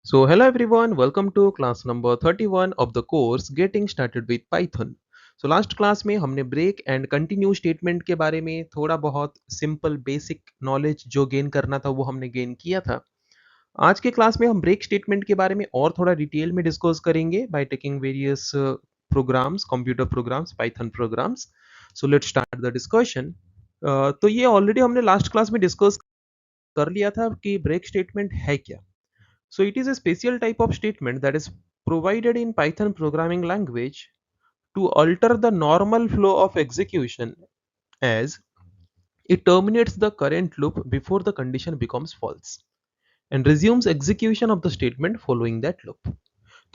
So hello everyone, welcome to class number 31 of the course Getting Started with Python. So last class में हमने break and continue statement के बारे में थोड़ा बहुत सिंपल बेसिक नॉलेज जो गेन करना था वो हमने गेन किया था। आज के क्लास में हम ब्रेक स्टेटमेंट के बारे में और थोड़ा डिटेल में डिस्कस करेंगे by taking various programs, computer programs, Python programs. So let's start the discussion. तो ये ऑलरेडी हमने लास्ट क्लास में डिस्कस कर लिया था कि ब्रेक स्टेटमेंट है क्या। So it is a special type of statement that is provided in Python programming language to alter the normal flow of execution as it terminates the current loop before the condition becomes false and resumes execution of the statement following that loop.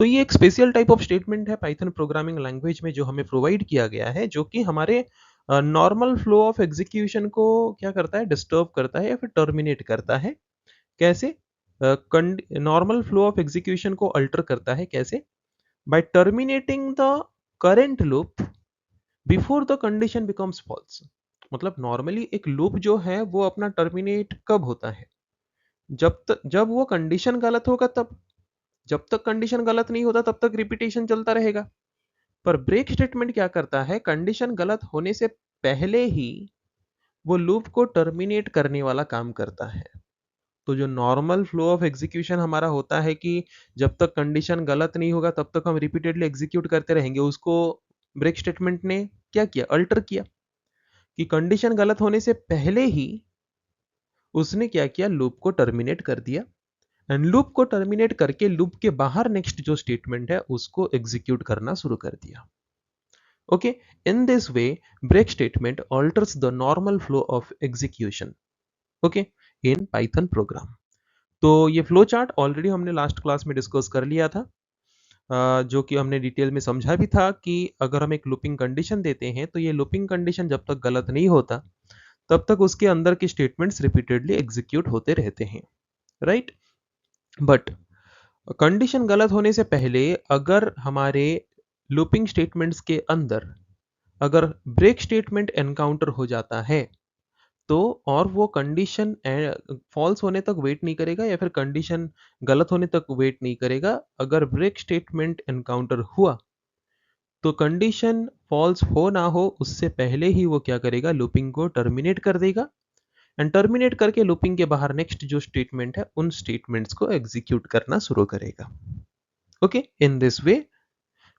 तो ये एक special type of statement है Python programming language में जो हमें provide किया गया है, जो कि हमारे नॉर्मल फ्लो ऑफ एग्जीक्यूशन को क्या करता है, डिस्टर्ब करता है या फिर टर्मिनेट करता है। कैसे? नॉर्मल फ्लो ऑफ एग्जीक्यूशन को अल्टर करता है। कैसे? By terminating the current loop before the condition becomes false. मतलब नॉर्मली एक लूप जो है वो अपना टर्मिनेट कब होता है? जब वो कंडीशन गलत होगा तब। जब तक कंडीशन गलत नहीं होता तब तक रिपीटेशन चलता रहेगा। पर ब्रेक स्टेटमेंट क्या करता है, कंडीशन गलत होने से पहले ही वो लूप को टर्मिनेट करने वाला काम करता है। तो जो नॉर्मल फ्लो ऑफ एग्जीक्यूशन हमारा होता है कि जब तक कंडीशन गलत नहीं होगा तब तक हम रिपीटेडली एग्जीक्यूट करते रहेंगे, उसको ब्रेक स्टेटमेंट ने क्या किया, अल्टर किया कि कंडीशन गलत होने से पहले ही उसने क्या किया, लूप को टर्मिनेट कर दिया। एंड लूप को टर्मिनेट करके लूप के बाहर नेक्स्ट जो स्टेटमेंट है उसको एग्जीक्यूट करना शुरू कर दिया। Okay, in this way break statement alters the normal flow of execution, okay, in Python program. तो ये फ्लो चार्ट ऑलरेडी हमने लास्ट क्लास में डिस्कस कर लिया था, जो कि हमने डिटेल में समझा भी था कि अगर हम एक लूपिंग कंडीशन देते हैं तो ये लूपिंग कंडीशन जब तक गलत नहीं होता तब तक उसके अंदर के स्टेटमेंट्स रिपीटेडली एग्जीक्यूट होते रहते हैं, राइट। बट कंडीशन गलत होने से पहले अगर हमारे लूपिंग स्टेटमेंट्स के अंदर अगर ब्रेक स्टेटमेंट एनकाउंटर हो जाता है तो और वो कंडीशन फॉल्स होने तक वेट नहीं करेगा या फिर कंडीशन गलत होने तक वेट नहीं करेगा। अगर ब्रेक स्टेटमेंट एनकाउंटर हुआ तो कंडीशन फॉल्स हो ना हो उससे पहले ही वो क्या करेगा, लूपिंग को टर्मिनेट कर देगा। एंड टर्मिनेट करके लूपिंग के बाहर नेक्स्ट जो स्टेटमेंट है उन स्टेटमेंट्स को एग्जीक्यूट करना शुरू करेगा। Okay, in this way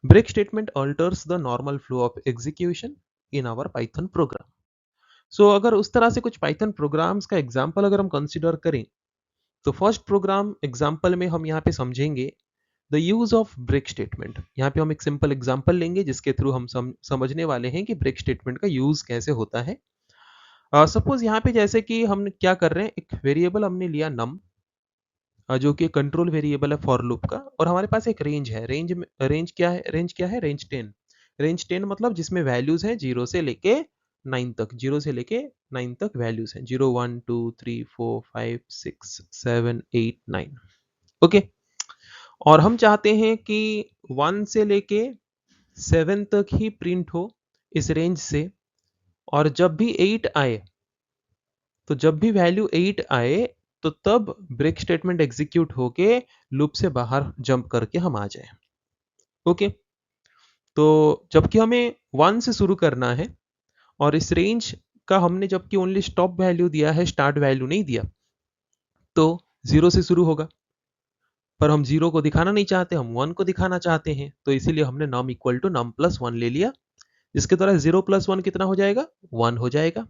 break statement alters the normal flow of execution in our Python program. So अगर उस तरह से कुछ पाइथन प्रोग्राम्स का एग्जाम्पल अगर हम कंसिडर करें तो फर्स्ट प्रोग्राम एग्जाम्पल में हम यहाँ पे समझेंगे the use of break statement. यहाँ पे हम एक सिंपल एग्जाम्पल लेंगे जिसके थ्रू हम समझने वाले हैं कि ब्रेक स्टेटमेंट का यूज कैसे होता है। सपोज यहाँ पे जैसे कि हम क्या कर रहे हैं, एक वेरिएबल हमने लिया नम, जो कि कंट्रोल वेरिएबल है फॉर लूप का, और हमारे पास एक रेंज है। रेंज क्या है, रेंज 10। रेंज 10 मतलब जिसमें वैल्यूज है 0 से लेके 9 तक, 0 से लेके 9 तक वैल्यूज हैं, 0 1 2 3 4 5 6 7 8 9। ओके, और हम चाहते हैं कि 1 से लेके 7 तक ही प्रिंट हो इस रेंज से, और जब भी 8 आए, तो जब भी वैल्यू 8 आए तो तब ब्रेक स्टेटमेंट एग्जीक्यूट होके लूप से बाहर जंप करके हम आ जाए। ओके, तो जबकि हमें 1 से शुरू करना है और इस रेंज का हमने जबकि ओनली स्टॉप वैल्यू दिया है, स्टार्ट वैल्यू नहीं दिया, तो 0 से शुरू होगा। पर हम 0 को दिखाना नहीं चाहते, हम 1 को दिखाना चाहते हैं, तो इसीलिए हमने num equal to num plus 1 ले लिया, जिसके द्वारा 0 प्लस 1 कितना हो जाएगा, 1 हो जाएगा।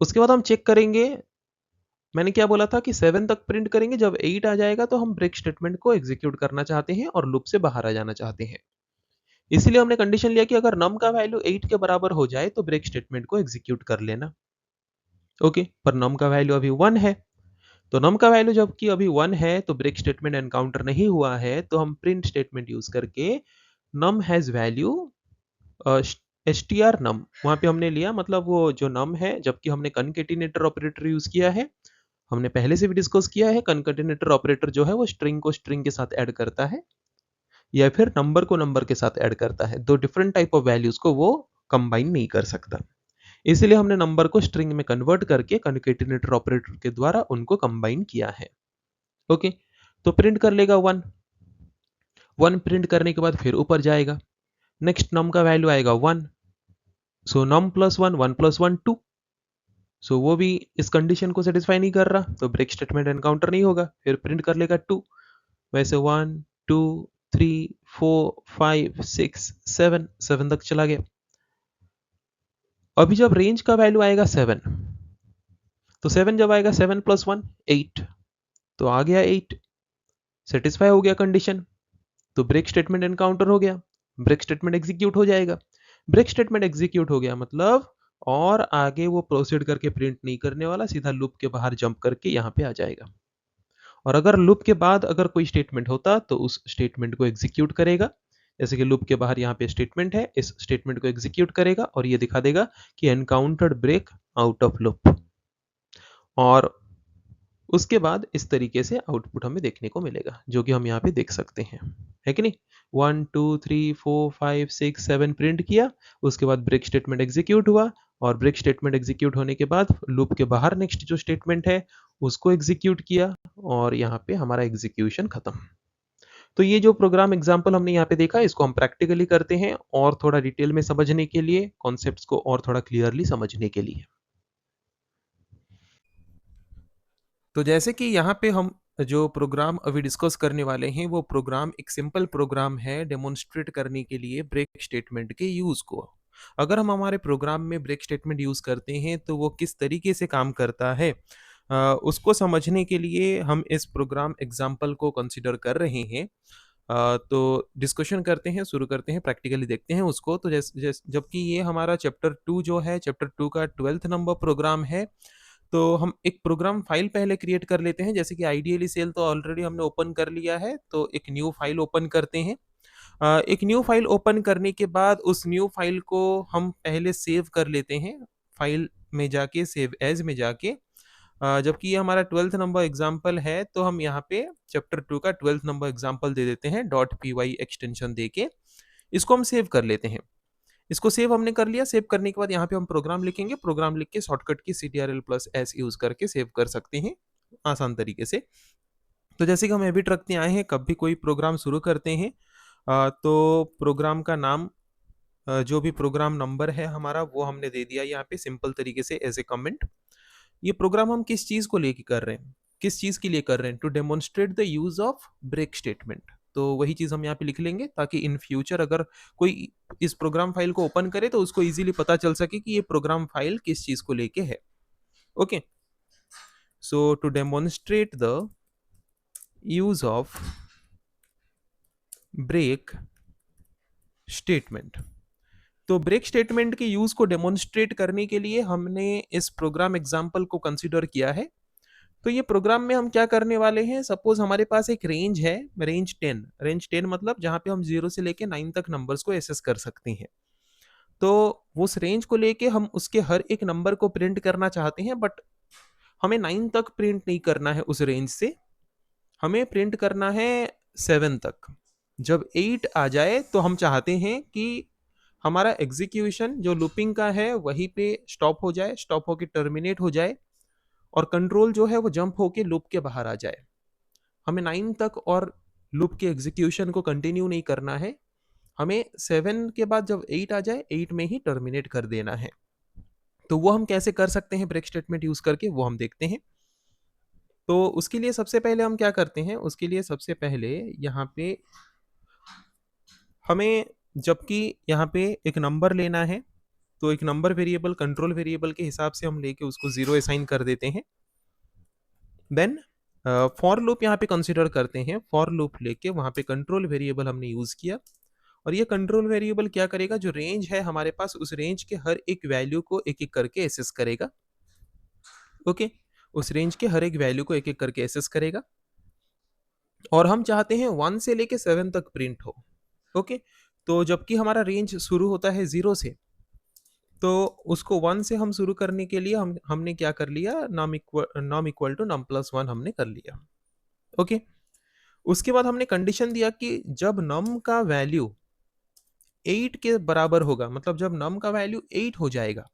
उसके बाद हम चेक करेंगे, मैंने क्या बोला था कि 7 तक प्रिंट करेंगे, जब 8 आ जाएगा तो हम ब्रेक स्टेटमेंट को एग्जीक्यूट करना चाहते हैं और लूप से बाहर आ जाना चाहते हैं। इसीलिए हमने कंडीशन लिया कि अगर नम का वैल्यू 8 के बराबर हो जाए तो ब्रेक स्टेटमेंट को एग्जीक्यूट कर लेना। ओके, पर नम का वैल्यू अभी 1 है, तो नम का वैल्यू जबकि अभी 1 है तो ब्रेक स्टेटमेंट एनकाउंटर नहीं हुआ है, तो हम प्रिंट स्टेटमेंट यूज करके नम हैज वैल्यू str नम वहां पे हमने लिया, मतलब वो जो नम है, जबकि हमने कनकेटिनेटर ऑपरेटर यूज किया है। हमने पहले से भी डिस्कस किया है, कनकेटिनेटर ऑपरेटर जो है वो स्ट्रिंग को स्ट्रिंग के साथ ऐड करता है या फिर नंबर को नंबर के साथ ऐड करता है। दो डिफरेंट टाइप ऑफ वैल्यूज को वो कंबाइन नहीं कर सकता, इसलिए हमने नंबर को स्ट्रिंग में कन्वर्ट करके कनकेटिनेटर ऑपरेटर के द्वारा उनको कंबाइन किया है। ओके, तो प्रिंट कर लेगा 1। 1 प्रिंट करने के बाद फिर ऊपर जाएगा, नेक्स्ट नम का वैल्यू आएगा 1, सो नम प्लस 1, 1 प्लस 1 2। सो वो भी इस कंडीशन को सेटिस्फाई नहीं कर रहा, तो ब्रेक स्टेटमेंट एनकाउंटर नहीं होगा, फिर प्रिंट कर लेगा 2। वैसे 1 2 3 4 5 6 7 7 तक चला गया। अभी जब रेंज का वैल्यू आएगा 7, तो 7 जब आएगा 7 प्लस 1 8, तो आ गया 8, सेटिस्फाई हो गया कंडीशन, तो ब्रेक स्टेटमेंट एनकाउंटर हो गया, ब्रेक स्टेटमेंट एग्जीक्यूट हो जाएगा। ब्रेक स्टेटमेंट एग्जीक्यूट हो गया मतलब और आगे वो प्रोसीड करके प्रिंट नहीं करने वाला, सीधा लूप के बाहर जंप करके यहाँ पे आ जाएगा। और अगर लूप के बाद अगर कोई स्टेटमेंट होता तो उस स्टेटमेंट को एग्जीक्यूट करेगा, जैसे कि लूप के बाहर यहाँ पे स्टेटमेंट है, इस स्टेटमेंट को एग्जीक्यूट करेगा और ये दिखा देगा कि encountered break out of loop. और उसके बाद इस तरीके से आउटपुट हमें देखने को मिलेगा, जो कि हम यहाँ पे देख सकते हैं, है कि नहीं। 1 2 3 4 5 6 7 प्रिंट किया, उसके बाद ब्रेक स्टेटमेंट एग्जीक्यूट हुआ, और ब्रेक स्टेटमेंट एग्जीक्यूट होने के बाद लूप के बाहर नेक्स्ट जो स्टेटमेंट है उसको एग्जीक्यूट किया, और यहाँ पे हमारा एग्जीक्यूशन खत्म। तो ये जो प्रोग्राम एग्जाम्पल हमने यहाँ पे देखा, इसको हम प्रैक्टिकली करते हैं और थोड़ा डिटेल में समझने के लिए, कॉन्सेप्ट्स को और थोड़ा क्लियरली समझने के लिए। तो जैसे कि यहाँ पे हम जो प्रोग्राम अभी डिस्कस करने वाले हैं, वो प्रोग्राम एक सिंपल प्रोग्राम है डेमोन्स्ट्रेट करने के लिए ब्रेक स्टेटमेंट के यूज को। अगर हम हमारे प्रोग्राम में ब्रेक स्टेटमेंट यूज करते हैं तो वो किस तरीके से काम करता है, उसको समझने के लिए हम इस प्रोग्राम एग्जाम्पल को कंसिडर कर रहे हैं। तो डिस्कशन करते हैं, शुरू करते हैं, प्रैक्टिकली देखते हैं उसको। तो जबकि ये हमारा चैप्टर 2 जो है, चैप्टर 2 का 12th नंबर प्रोग्राम है, तो हम एक प्रोग्राम फाइल पहले क्रिएट कर लेते हैं। जैसे कि आइडियली सेल तो ऑलरेडी हमने ओपन कर लिया है, तो एक न्यू फाइल ओपन करते हैं। एक न्यू फाइल ओपन करने के बाद उस न्यू फाइल को हम पहले सेव कर लेते हैं, फाइल में जाके सेव एज में जाके। जबकि ये हमारा 12th नंबर एग्जाम्पल है, तो हम यहाँ पे चैप्टर 2 का 12th नंबर एग्जाम्पल दे देते हैं, .py एक्सटेंशन दे के इसको हम सेव कर लेते हैं। इसको सेव हमने कर लिया। सेव करने के बाद यहाँ पे हम प्रोग्राम लिखेंगे, प्रोग्राम लिख के शॉर्टकट की ctrl+s यूज करके सेव कर सकते हैं आसान तरीके से। तो जैसे कि हम एबिट रखते आए हैं, कब भी कोई प्रोग्राम शुरू करते हैं तो प्रोग्राम का नाम, जो भी प्रोग्राम नंबर है हमारा, वो हमने दे दिया यहाँ पे सिंपल तरीके से एज ए कमेंट। ये प्रोग्राम हम किस चीज को लेके कर रहे हैं, किस चीज के लिए कर रहे हैं, to demonstrate the use of break statement. तो वही चीज हम यहाँ पे लिख लेंगे, ताकि इन फ्यूचर अगर कोई इस प्रोग्राम फाइल को ओपन करे तो उसको इजीली पता चल सके कि ये प्रोग्राम फाइल किस चीज को लेके है। Okay, so to demonstrate the use of break statement. तो ब्रेक स्टेटमेंट के यूज को डेमोन्स्ट्रेट करने के लिए हमने इस प्रोग्राम एग्जाम्पल को कंसिडर किया है। तो ये प्रोग्राम में हम क्या करने वाले हैं, सपोज हमारे पास एक रेंज है, रेंज 10। रेंज 10 मतलब जहां पे हम 0 से लेके 9 तक नंबर्स को एसेस कर सकते हैं। तो उस रेंज को लेके हम उसके हर एक नंबर को प्रिंट करना चाहते हैं, बट हमें 9 तक प्रिंट नहीं करना है उस रेंज से, हमें प्रिंट करना है 7 तक। जब 8 आ जाए तो हम चाहते हैं कि हमारा एग्जीक्यूशन जो लूपिंग का है वहीं पे स्टॉप हो जाए, स्टॉप होके टर्मिनेट हो जाए, और कंट्रोल जो है वो जंप होके लूप के बाहर आ जाए। हमें 9 तक और लूप के एग्जीक्यूशन को कंटिन्यू नहीं करना है, हमें 7 के बाद जब 8 आ जाए 8 में ही टर्मिनेट कर देना है। तो वो हम कैसे कर सकते हैं ब्रेक स्टेटमेंट यूज करके, वो हम देखते हैं। तो उसके लिए सबसे पहले हम क्या करते हैं, उसके लिए सबसे पहले यहाँ पे हमें, जबकि यहाँ पे एक नंबर लेना है, तो एक नंबर वेरिएबल कंट्रोल वेरिएबल के हिसाब से हम लेके उसको 0 असाइन कर देते हैं। देन फॉर लूप यहाँ पे कंसिडर करते हैं, फॉर लूप लेके वहां पे कंट्रोल वेरिएबल हमने यूज किया, और ये कंट्रोल वेरिएबल क्या करेगा, जो रेंज है हमारे पास उस रेंज के हर एक वैल्यू को एक एक करके एसेस करेगा। ओके, उस रेंज के हर एक वैल्यू को एक एक करके एसेस करेगा, और हम चाहते हैं 1 से लेके 7 तक प्रिंट हो। ओके, तो जबकि हमारा रेंज शुरू होता है 0 से, तो उसको 1 से हम शुरू करने के लिए हमने क्या कर लिया, नॉम इक्वल टू नम प्लस 1 हमने कर लिया। ओके, उसके बाद हमने कंडीशन दिया कि जब नम का वैल्यू 8 के बराबर होगा, मतलब जब नम का वैल्यू 8 हो जाएगा,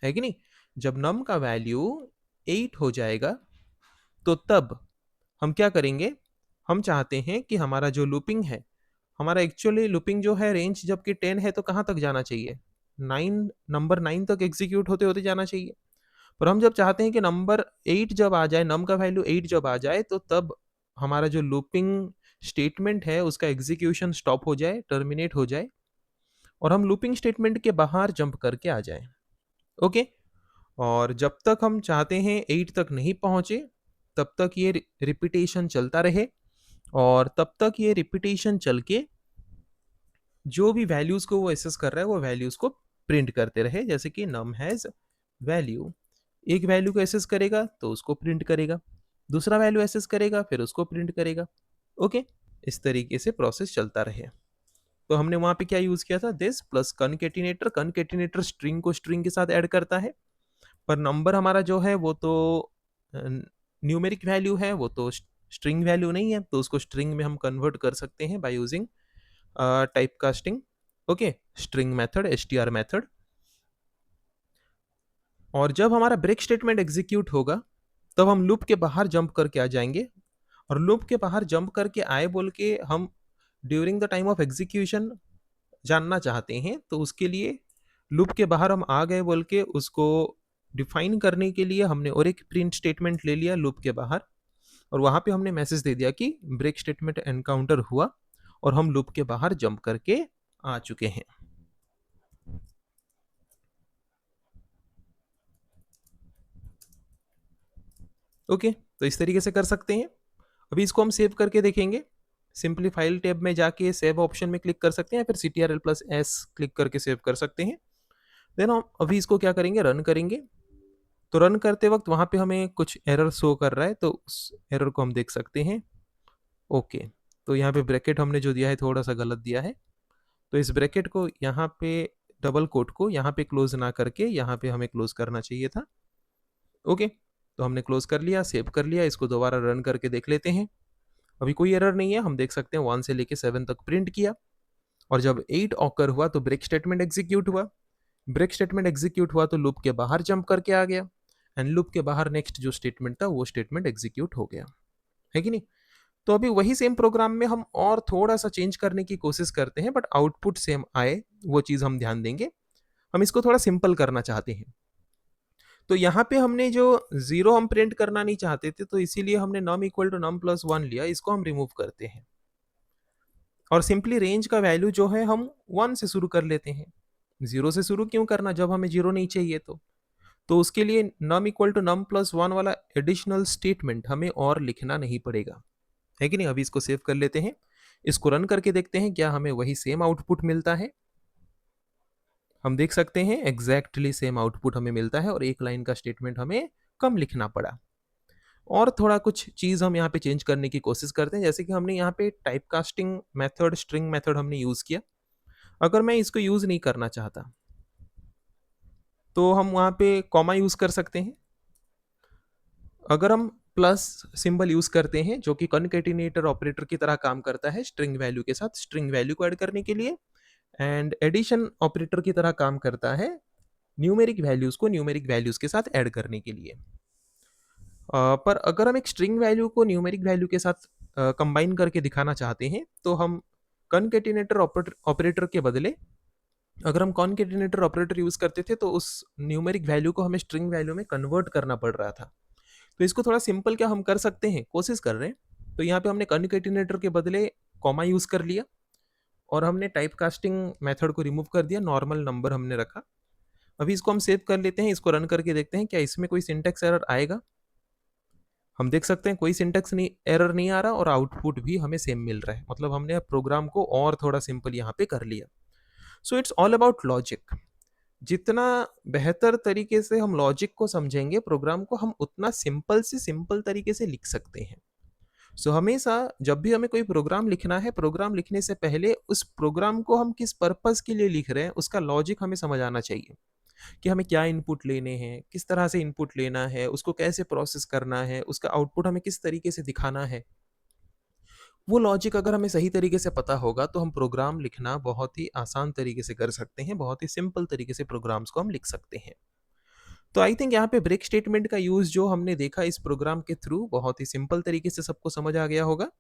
है कि नहीं, जब नम का वैल्यू 8 हो जाएगा तो तब हम क्या करेंगे, हम चाहते हैं कि हमारा जो लूपिंग है, हमारा एक्चुअली लूपिंग जो है रेंज जबकि 10 है तो कहाँ तक जाना चाहिए? 9 नंबर 9 तक एग्ज़ीक्यूट होते-होते जाना चाहिए। पर हम जब चाहते हैं कि नंबर 8 जब आ जाए, नम का वैल्यू 8 जब आ जाए तो तब हमारा जो लूपिंग स्टेटमेंट है उसका एग्ज़ीक्यूशन स्टॉप हो जाए, टर्मिनेट हो जाए और हम लूपिंग स्टेटमेंट के बाहर जंप करके आ जाएँ। ओके? और जब तक हम चाहते हैं 8 तक नहीं पहुँचे, तब तक ये रिपिटेशन चलता रहे और तब तक ये रिपिटेशन चल के जो भी वैल्यूज़ को वो एक्सेस कर रहा है, वो वैल्यूज़ को प्रिंट करते रहे। जैसे कि नम हैज़ वैल्यू, एक वैल्यू को एक्सेस करेगा तो उसको प्रिंट करेगा, दूसरा वैल्यू एक्सेस करेगा फिर उसको प्रिंट करेगा। ओके? इस तरीके से प्रोसेस चलता रहे। तो हमने वहाँ पे क्या यूज़ किया था, दिस प्लस कनकैटिनेटर। कनकैटिनेटर स्ट्रिंग को स्ट्रिंग के साथ ऐड करता है, पर नंबर हमारा जो है वो तो न्यूमेरिक वैल्यू है, वो तो स्ट्रिंग वैल्यू नहीं है, तो उसको स्ट्रिंग में हम कन्वर्ट कर सकते हैं by using type casting. Okay, string method, STR method. और जब हमारा ब्रेक स्टेटमेंट एग्जीक्यूट होगा तब हम लूप के बाहर जंप करके आ जाएंगे और लूप के बाहर जंप करके आए बोल के हम during the time of execution जानना चाहते हैं, तो उसके लिए लूप के बाहर हम आ गए बोल के उसको डिफाइन करने के लिए हमने और एक प्रिंट स्टेटमेंट ले लिया लूप के बाहर और वहां पे हमने मैसेज दे दिया कि ब्रेक स्टेटमेंट एनकाउंटर हुआ और हम लूप के बाहर जंप करके आ चुके हैं। ओके, तो इस तरीके से कर सकते हैं। अभी इसको हम सेव करके देखेंगे। सिंपली फाइल टैब में जाके सेव ऑप्शन में क्लिक कर सकते हैं या फिर CTRL+S क्लिक करके सेव कर सकते हैं। देन हम अभी इसको क्या करेंगे, रन करेंगे। तो रन करते वक्त वहाँ पे हमें कुछ एरर शो कर रहा है, तो उस एरर को हम देख सकते हैं। ओके, तो यहाँ पे ब्रैकेट हमने जो दिया है थोड़ा सा गलत दिया है, तो इस ब्रैकेट को यहाँ पे डबल कोट को यहाँ पे क्लोज ना करके यहाँ पे हमें क्लोज करना चाहिए था। ओके, तो हमने क्लोज कर लिया, सेव कर लिया। इसको दोबारा रन करके देख लेते हैं। अभी कोई एरर नहीं है, हम देख सकते हैं 1 से लेके 7 तक प्रिंट किया और जब 8 ऑकर हुआ तो ब्रेक स्टेटमेंट एग्जीक्यूट हुआ। ब्रेक स्टेटमेंट एग्जीक्यूट हुआ तो लूप के बाहर जंप करके आ गया एंड लूप के बाहर नेक्स्ट जो स्टेटमेंट था वो स्टेटमेंट एग्जीक्यूट हो गया, है कि नहीं? तो अभी वही सेम प्रोग्राम में हम और थोड़ा सा चेंज करने की कोशिश करते हैं बट आउटपुट सेम आए वो चीज़ हम ध्यान देंगे। हम इसको थोड़ा सिंपल करना चाहते हैं। तो यहाँ पे हमने जो जीरो हम प्रिंट करना नहीं चाहते थे तो इसीलिए हमने num equal to num plus 1 लिया, इसको हम रिमूव करते हैं और सिंपली रेंज का वैल्यू जो है हम 1 से शुरू कर लेते हैं। 0 से शुरू क्यों करना जब हमें 0 नहीं चाहिए? तो उसके लिए num equal to num plus 1 वाला एडिशनल स्टेटमेंट हमें और लिखना नहीं पड़ेगा, है कि नहीं? अभी इसको सेव कर लेते हैं, इसको रन करके देखते हैं क्या हमें वही सेम आउटपुट मिलता है। हम देख सकते हैं एग्जैक्टली सेम आउटपुट हमें मिलता है और एक लाइन का स्टेटमेंट हमें कम लिखना पड़ा। और थोड़ा कुछ चीज़ हम यहाँ पे चेंज करने की कोशिश करते हैं, जैसे कि हमने यहाँ पे type casting method, string method हमने यूज़ किया। अगर मैं इसको यूज़ नहीं करना चाहता तो हम वहाँ पे कॉमा यूज़ कर सकते हैं। अगर हम प्लस सिंबल यूज करते हैं जो कि कनकैटिनेटर ऑपरेटर की तरह काम करता है स्ट्रिंग वैल्यू के साथ, स्ट्रिंग वैल्यू को ऐड करने के लिए, एंड एडिशन ऑपरेटर की तरह काम करता है न्यूमेरिक वैल्यूज को न्यूमेरिक वैल्यूज के साथ ऐड करने के लिए। पर अगर हम एक स्ट्रिंग वैल्यू को न्यूमेरिक वैल्यू के साथ कंबाइन करके दिखाना चाहते हैं तो हम कनकैटिनेटर ऑपरेटर के बदले अगर हम कॉनकेटिनेटर ऑपरेटर यूज करते थे तो उस न्यूमेरिक वैल्यू को हमें स्ट्रिंग वैल्यू में कन्वर्ट करना पड़ रहा था। तो इसको थोड़ा सिंपल क्या हम कर सकते हैं, कोशिश कर रहे हैं। तो यहाँ पे हमने कनकैटिनेटर के बदले कॉमा यूज कर लिया और हमने टाइप कास्टिंग मेथड को रिमूव कर दिया, नॉर्मल नंबर हमने रखा। अभी इसको हम सेव कर लेते हैं, इसको रन करके देखते हैं क्या इसमें कोई सिंटेक्स एरर आएगा। हम देख सकते हैं कोई सिंटेक्स नहीं, एरर नहीं आ रहा और आउटपुट भी हमें सेम मिल रहा है, मतलब हमने प्रोग्राम को और थोड़ा सिंपल यहाँ पे कर लिया। So it's all about logic. जितना बेहतर तरीके से हम लॉजिक को समझेंगे प्रोग्राम को, हम उतना सिंपल से सिंपल तरीके से लिख सकते हैं। सो हमेशा जब भी हमें कोई प्रोग्राम लिखना है, प्रोग्राम लिखने से पहले उस प्रोग्राम को हम किस पर्पस के लिए लिख रहे हैं उसका लॉजिक हमें समझ आना चाहिए कि हमें क्या इनपुट लेने हैं, किस तरह से इनपुट लेना है, उसको कैसे प्रोसेस करना है, उसका आउटपुट हमें किस तरीके से दिखाना है। वो लॉजिक अगर हमें सही तरीके से पता होगा तो हम प्रोग्राम लिखना बहुत ही आसान तरीके से कर सकते हैं, बहुत ही सिंपल तरीके से प्रोग्राम्स को हम लिख सकते हैं। तो आई थिंक यहाँ पे ब्रेक स्टेटमेंट का यूज जो हमने देखा इस प्रोग्राम के थ्रू बहुत ही सिंपल तरीके से सबको समझ आ गया होगा।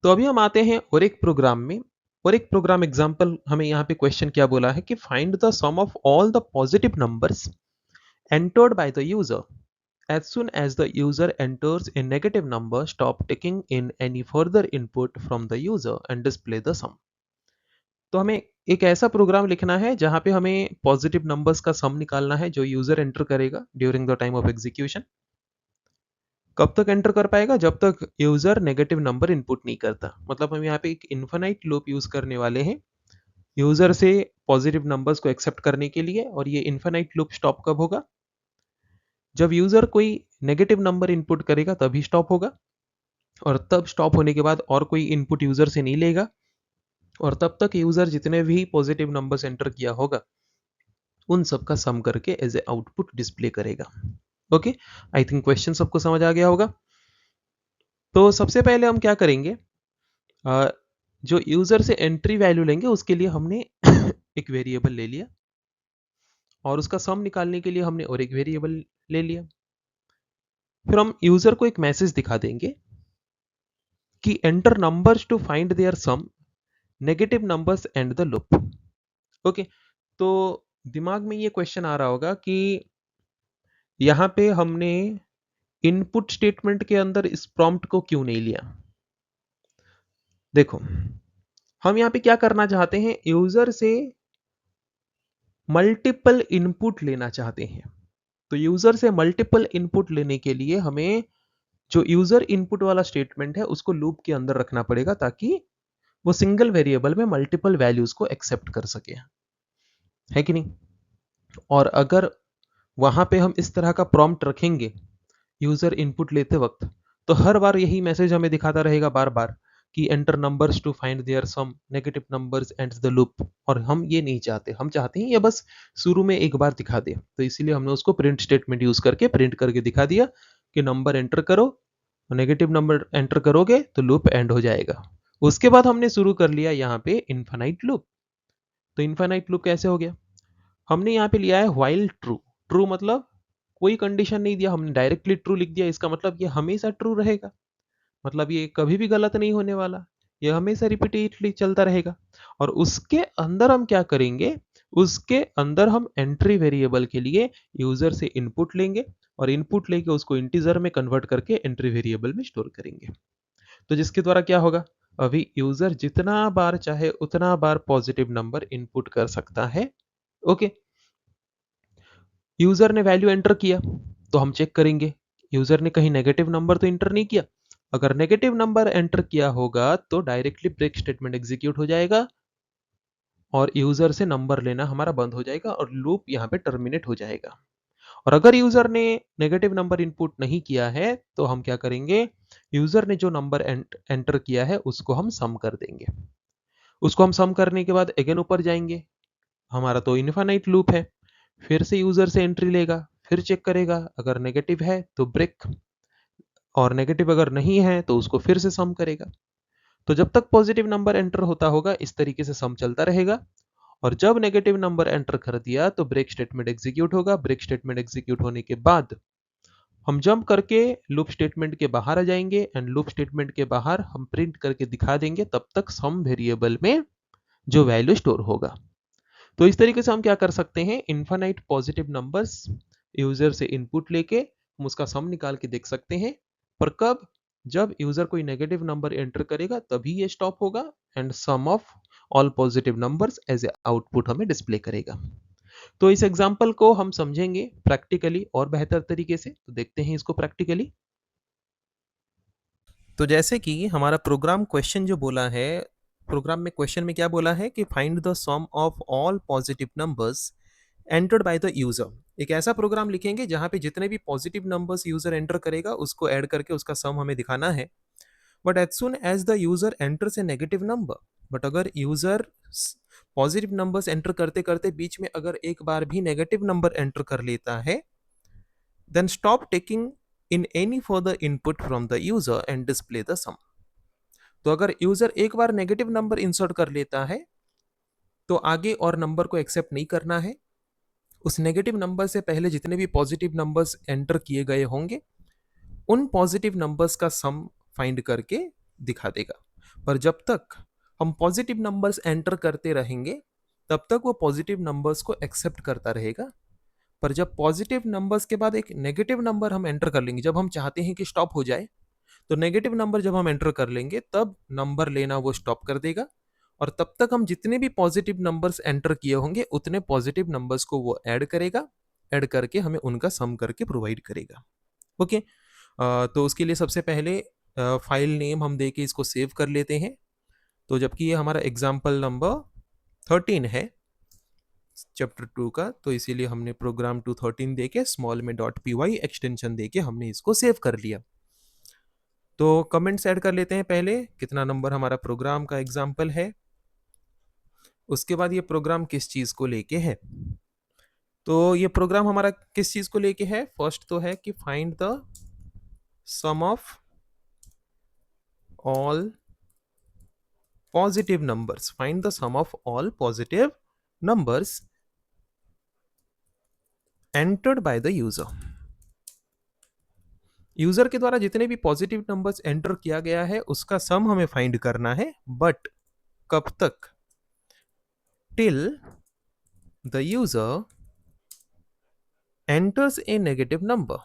तो अभी हम आते हैं और एक प्रोग्राम में, और एक प्रोग्राम एग्जांपल हमें यहाँ पे क्वेश्चन क्या बोला है कि find the sum of all the positive numbers entered by the user. As soon as the user enters a negative number, stop taking in any further input from the user and display the sum. तो हमें एक ऐसा programme लिखना है जहां पे हमें positive numbers का सम निकालना है जो यूजर एंटर करेगा during the time of execution. कब तक एंटर कर पाएगा? जब तक यूजर नेगेटिव नंबर इनपुट नहीं करता। मतलब हम यहाँ पे एक इन्फिनाइट लूप यूज करने वाले हैं यूजर से पॉजिटिव नंबर्स को एक्सेप्ट करने के लिए। और ये इन्फिनाइट लूप स्टॉप कब होगा? जब यूजर कोई नेगेटिव नंबर इनपुट करेगा तभी स्टॉप होगा, और तब स्टॉप होने के बाद और कोई इनपुट यूजर से नहीं लेगा, और तब तक यूजर जितने भी पॉजिटिव नंबर्स एंटर किया होगा उन सब का सम करके एज ए आउटपुट डिस्प्ले करेगा। ओके, आई थिंक क्वेश्चन सबको समझ आ गया होगा। तो सबसे पहले हम क्या करेंगे, जो यूजर से एंट्री वैल्यू लेंगे उसके लिए हमने एक वेरिएबल ले लिया, और उसका सम निकालने के लिए हमने और एक वेरिएबल ले लिया। फिर हम यूजर को एक मैसेज दिखा देंगे कि enter numbers to find their sum, negative numbers end the loop. Okay, तो दिमाग में ये क्वेश्चन आ रहा होगा कि यहां पे हमने इनपुट स्टेटमेंट के अंदर इस प्रॉम्प्ट को क्यों नहीं लिया। देखो, हम यहां पे क्या करना चाहते हैं, यूजर से मल्टीपल इनपुट लेना चाहते हैं। तो यूजर से मल्टीपल इनपुट लेने के लिए हमें जो यूजर इनपुट वाला स्टेटमेंट है उसको लूप के अंदर रखना पड़ेगा, ताकि वो सिंगल वेरिएबल में मल्टीपल वैल्यूज को एक्सेप्ट कर सके, है कि नहीं। और अगर वहां पे हम इस तरह का प्रॉम्प्ट रखेंगे यूजर इनपुट लेते वक्त, तो हर बार यही मैसेज हमें दिखाता रहेगा बार बार कि enter numbers to find their sum, negative numbers end the loop. और हम ये नहीं चाहते, हम चाहते हैं ये बस शुरू में एक बार दिखा दे। तो इसीलिए हमने उसको प्रिंट स्टेटमेंट यूज करके प्रिंट करके दिखा दिया कि नंबर एंटर करो, नेगेटिव नंबर एंटर करोगे तो लूप एंड हो जाएगा। उसके बाद हमने शुरू कर लिया यहाँ पे इनफाइनाइट लूप। तो इनफाइनाइट लूप कैसे हो गया, हमने यहाँ पे लिया है व्हाइल ट्रू। ट्रू मतलब कोई कंडीशन नहीं दिया, हमने डायरेक्टली ट्रू लिख दिया। इसका मतलब ये हमेशा ट्रू रहेगा, मतलब ये कभी भी गलत नहीं होने वाला, ये हमेशा रिपीटेडली चलता रहेगा। और उसके अंदर हम क्या करेंगे, उसके अंदर हम एंट्री वेरिएबल के लिए यूजर से इनपुट लेंगे, और इनपुट लेके उसको इंटीजर में कन्वर्ट करके एंट्री वेरिएबल में स्टोर करेंगे। तो जिसके द्वारा क्या होगा, अभी यूजर जितना बार चाहे उतना बार पॉजिटिव नंबर इनपुट कर सकता है। ओके, यूजर ने वैल्यू एंटर किया तो हम चेक करेंगे यूजर ने कहीं नेगेटिव नंबर तो एंटर नहीं किया। अगर नेगेटिव नंबर एंटर किया होगा तो डायरेक्टली ब्रेक स्टेटमेंट एग्जीक्यूट हो जाएगा, और यूजर से नंबर लेना हमारा बंद हो जाएगा, और लूप यहाँ पे टर्मिनेट हो जाएगा। और अगर यूजर ने नेगेटिव नंबर इनपुट नहीं किया है तो हम क्या करेंगे, यूजर ने जो नंबर एंटर किया है उसको हम सम कर देंगे। उसको हम सम करने के बाद अगेन ऊपर जाएंगे, हमारा तो इनफाइनाइट लूप है। फिर से यूजर से एंट्री लेगा, फिर चेक करेगा, अगर नेगेटिव है तो ब्रेक, और नेगेटिव अगर नहीं है तो उसको फिर से सम करेगा। तो जब तक पॉजिटिव नंबर एंटर होता होगा इस तरीके से सम चलता रहेगा। और जब नेगेटिव नंबर एंटर कर दिया तो ब्रेक स्टेटमेंट एग्जीक्यूट होगा। ब्रेक स्टेटमेंट एग्जीक्यूट होने के बाद हम जंप करके लूप स्टेटमेंट के बाहर आ जाएंगे, एंड लूप स्टेटमेंट के बाहर हम प्रिंट करके दिखा देंगे तब तक सम वेरिएबल में जो वैल्यू स्टोर होगा। तो इस तरीके से हम क्या कर सकते हैं, इनफाइनाइट पॉजिटिव नंबर्स यूजर से इनपुट लेके हम उसका सम निकाल के देख सकते हैं। पर कब, जब यूजर कोई नेगेटिव नंबर एंटर करेगा तभी ये स्टॉप होगा, and sum of all positive numbers as a output हमें डिस्प्ले करेगा। तो इस एग्जांपल को हम समझेंगे प्रैक्टिकली और बेहतर तरीके से। तो देखते हैं इसको प्रैक्टिकली। तो जैसे कि हमारा प्रोग्राम क्वेश्चन जो बोला है, प्रोग्राम में क्वेश्चन में क्या बोला है कि find the sum of all positive numbers entered by the user. एक ऐसा प्रोग्राम लिखेंगे जहां पे जितने भी पॉजिटिव नंबर्स यूजर एंटर करेगा उसको ऐड करके उसका सम हमें दिखाना है। But as soon as the user enters a negative number, but अगर यूजर पॉजिटिव नंबर्स एंटर करते करते बीच में अगर एक बार भी नेगेटिव नंबर एंटर कर लेता है, then stop taking in any further input from the user and display the sum. तो अगर यूजर एक बार नेगेटिव नंबर इंसर्ट कर लेता है तो आगे और नंबर को एक्सेप्ट नहीं करना है। उस नेगेटिव नंबर से पहले जितने भी पॉजिटिव नंबर्स एंटर किए गए होंगे उन पॉजिटिव नंबर्स का सम फाइंड करके दिखा देगा। पर जब तक हम पॉजिटिव नंबर्स एंटर करते रहेंगे तब तक वो पॉजिटिव नंबर्स को एक्सेप्ट करता रहेगा। पर जब पॉजिटिव नंबर्स के बाद एक नेगेटिव नंबर हम एंटर कर लेंगे, जब हम चाहते हैं कि स्टॉप हो जाए, तो नेगेटिव नंबर जब हम एंटर कर लेंगे तब नंबर लेना वो स्टॉप कर देगा। और तब तक हम जितने भी पॉजिटिव नंबर्स एंटर किए होंगे उतने पॉजिटिव नंबर्स को वो ऐड करेगा, ऐड करके हमें उनका सम करके प्रोवाइड करेगा। ओके। तो उसके लिए सबसे पहले फाइल नेम हम दे के इसको सेव कर लेते हैं। तो जबकि ये हमारा एग्जाम्पल नंबर 13 है चैप्टर 2 का, तो इसीलिए हमने प्रोग्राम 213 दे के स्मॉल में .py एक्सटेंशन दे के हमने इसको सेव कर लिया। तो कमेंट्स ऐड कर लेते हैं, पहले कितना नंबर हमारा प्रोग्राम का एग्जाम्पल है, उसके बाद ये प्रोग्राम किस चीज को लेके है। तो ये प्रोग्राम हमारा किस चीज को लेके है, फर्स्ट तो है कि find the sum of all positive numbers, find the sum of all positive numbers entered by the user. User के द्वारा जितने भी पॉजिटिव नंबर्स एंटर किया गया है उसका सम हमें फाइंड करना है, बट कब तक, till the user enters a negative number।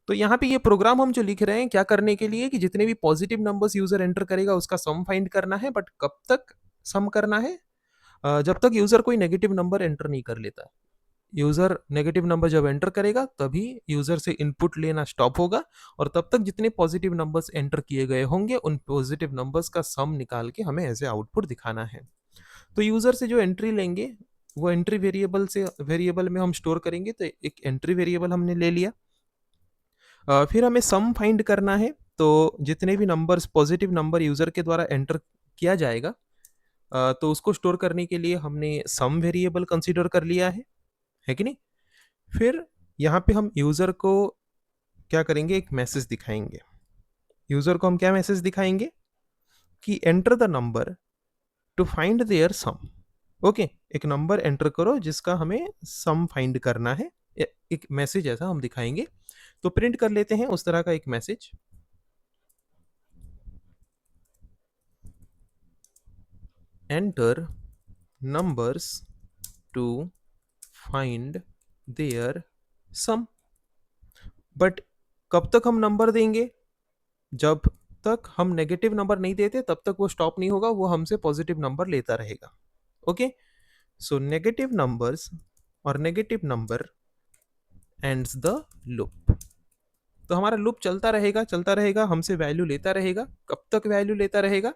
तो यहां पे ये प्रोग्राम हम जो लिख रहे हैं क्या करने के लिए, कि जितने भी पॉजिटिव नंबर्स यूजर एंटर करेगा उसका सम फाइंड करना है, बट कब तक सम करना है, जब तक यूजर कोई नेगेटिव नंबर एंटर नहीं कर लेता। यूजर नेगेटिव नंबर जब एंटर करेगा तभी यूजर से इनपुट लेना स्टॉप होगा, और तब तक जितने पॉजिटिव नंबर्स एंटर किए गए होंगे उन पॉजिटिव नंबर्स का सम निकाल के हमें ऐसे आउटपुट दिखाना है। तो यूजर से जो एंट्री लेंगे वो एंट्री वेरिएबल में हम स्टोर करेंगे। तो एक एंट्री वेरिएबल हमने ले लिया। फिर हमें सम फाइंड करना है। तो जितने भी नंबर्स पॉजिटिव नंबर यूजर के द्वारा एंटर किया जाएगा तो उसको स्टोर करने के लिए हमने सम वेरिएबल कंसीडर कर लिया है कि नहीं। फिर यहाँ पे हम यूजर को क्या करेंगे, एक मैसेज दिखाएंगे। यूजर को हम क्या मैसेज दिखाएंगे कि enter the number to find their sum. Okay, एक नंबर एंटर करो जिसका हमें सम फाइंड करना है, एक मैसेज ऐसा हम दिखाएंगे। तो प्रिंट कर लेते हैं उस तरह का एक message, enter numbers to find their sum. But कब तक हम नंबर देंगे, जब तक हम नेगेटिव नंबर नहीं देते तब तक वो स्टॉप नहीं होगा, वो हमसे पॉजिटिव नंबर लेता रहेगा। ओके, सो नेगेटिव नंबर्स और negative number ends the loop. तो हमारा लूप चलता रहेगा, हमसे वैल्यू लेता रहेगा। कब तक वैल्यू लेता रहेगा,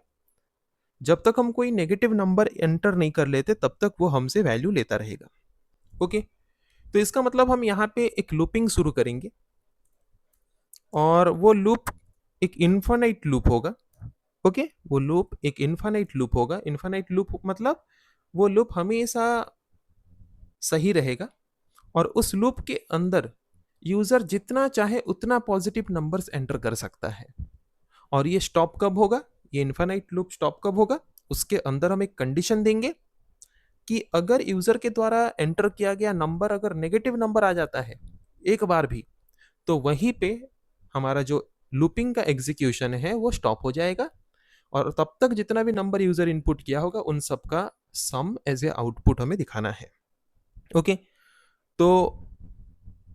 जब तक हम कोई नेगेटिव नंबर एंटर नहीं कर लेते तब तक वो हमसे वैल्यू लेता रहेगा। ओके, तो इसका मतलब हम यहाँ पे एक लूपिंग शुरू करेंगे और वो लूप एक इन्फिनिट लूप होगा। ओके, वो लूप एक इन्फिनिट लूप होगा। इन्फिनिट लूप मतलब वो लूप हमेशा सही रहेगा, और उस लूप के अंदर यूजर जितना चाहे उतना पॉजिटिव नंबर्स एंटर कर सकता है। और ये स्टॉप कब होगा, ये इन्फिनिट लूप स्टॉप कब होगा, उसके अंदर हम एक कंडीशन देंगे कि अगर यूजर के द्वारा एंटर किया गया नंबर अगर नेगेटिव नंबर आ जाता है एक बार भी, तो वहीं पे हमारा जो लूपिंग का एग्जीक्यूशन है वो स्टॉप हो जाएगा, और तब तक जितना भी नंबर यूजर इनपुट किया होगा उन सब का सम एज ए आउटपुट हमें दिखाना है। ओके, तो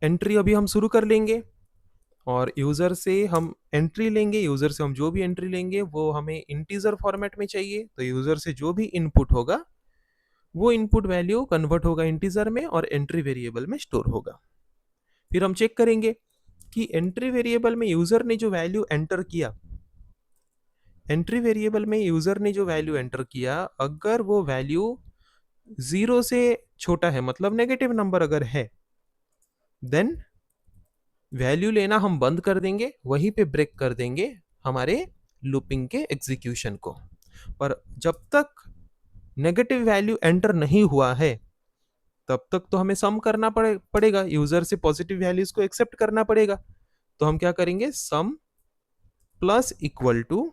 एंट्री अभी हम शुरू कर लेंगे और यूजर से हम एंट्री लेंगे। यूजर से हम जो भी एंट्री लेंगे वो हमें इंटीजर फॉर्मेट में चाहिए। तो यूजर से जो भी इनपुट होगा वो इनपुट वैल्यू कन्वर्ट होगा इंटीजर में और एंट्री वेरिएबल में स्टोर होगा। फिर हम चेक करेंगे कि एंट्री वेरिएबल में यूजर ने जो वैल्यू एंटर किया, एंट्री वेरिएबल में यूजर ने जो वैल्यू एंटर किया, अगर वो वैल्यू 0 से छोटा है, मतलब नेगेटिव नंबर अगर है, देन वैल्यू लेना हम बंद कर देंगे, वहीं पे ब्रेक कर देंगे हमारे लूपिंग के एग्जीक्यूशन को। पर जब तक नेगेटिव वैल्यू एंटर नहीं हुआ है तब तक तो हमें सम करना पड़ेगा, यूजर से पॉजिटिव वैल्यूज को एक्सेप्ट करना पड़ेगा। तो हम क्या करेंगे, sum plus equal to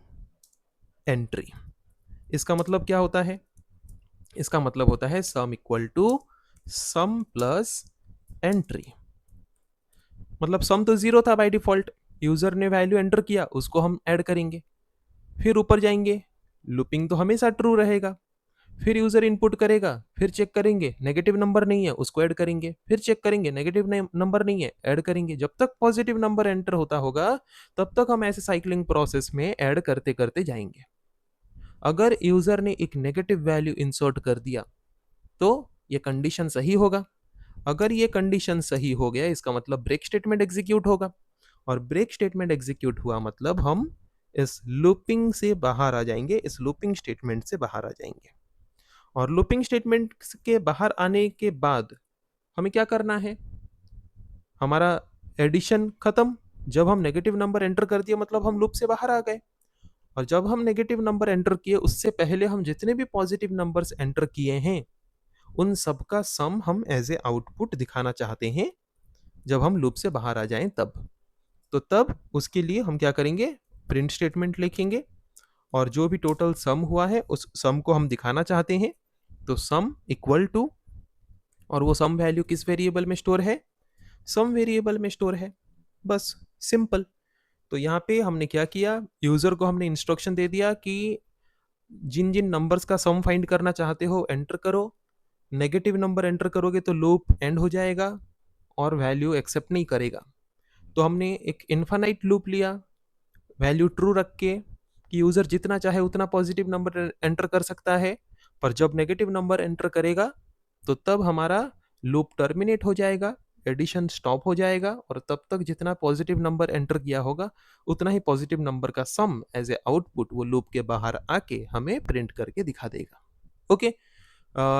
entry. इसका मतलब क्या होता है, इसका मतलब होता है sum equal to sum plus entry. मतलब सम तो 0 था बाय डिफॉल्ट, यूजर ने वैल्यू एंटर किया, उसको हम ऐड करेंगे। फिर ऊपर जाएंगे, लूपिंग तो हमेशा ट्रू रहेगा। फिर यूजर इनपुट करेगा, फिर चेक करेंगे नेगेटिव नंबर नहीं है, उसको ऐड करेंगे। फिर चेक करेंगे नेगेटिव नंबर नहीं है, ऐड करेंगे। जब तक पॉजिटिव नंबर एंटर होता होगा तब तक हम ऐसे साइक्लिंग प्रोसेस में ऐड करते करते जाएंगे। अगर यूजर ने एक नेगेटिव वैल्यू इंसर्ट कर दिया तो ये कंडीशन सही होगा। अगर ये कंडीशन सही हो गया इसका मतलब ब्रेक स्टेटमेंट एग्जीक्यूट होगा, और ब्रेक स्टेटमेंट एग्जीक्यूट हुआ मतलब हम इस लूपिंग से बाहर आ जाएंगे, इस लूपिंग स्टेटमेंट से बाहर आ जाएंगे। और लूपिंग स्टेटमेंट के बाहर आने के बाद हमें क्या करना है, हमारा एडिशन खत्म। जब हम नेगेटिव नंबर एंटर कर दिया मतलब हम लूप से बाहर आ गए। और जब हम नेगेटिव नंबर एंटर किए उससे पहले हम जितने भी पॉजिटिव नंबर्स एंटर किए हैं उन सबका सम हम एज ए आउटपुट दिखाना चाहते हैं जब हम लूप से बाहर आ जाएं तब। तो तब उसके लिए हम क्या करेंगे, प्रिंट स्टेटमेंट लिखेंगे और जो भी टोटल सम हुआ है उस सम को हम दिखाना चाहते हैं। तो सम इक्वल टू, और वो सम वैल्यू किस वेरिएबल में स्टोर है, सम वेरिएबल में स्टोर है। बस सिंपल। तो यहाँ पे हमने क्या किया, यूजर को हमने इंस्ट्रक्शन दे दिया कि जिन जिन नंबर्स का सम फाइंड करना चाहते हो एंटर करो। नेगेटिव नंबर एंटर करोगे तो लूप एंड हो जाएगा और वैल्यू एक्सेप्ट नहीं करेगा। तो हमने एक इन्फानाइट लूप लिया, वैल्यू ट्रू रख के कि यूजर जितना चाहे उतना पॉजिटिव नंबर एंटर कर सकता है, पर जब नेगेटिव नंबर एंटर करेगा तो तब हमारा लूप टर्मिनेट हो जाएगा, एडिशन स्टॉप हो जाएगा, और तब तक जितना पॉजिटिव नंबर एंटर किया होगा उतना ही पॉजिटिव नंबर का सम एज ए आउटपुट वो लूप के बाहर आके हमें प्रिंट करके दिखा देगा। ओके,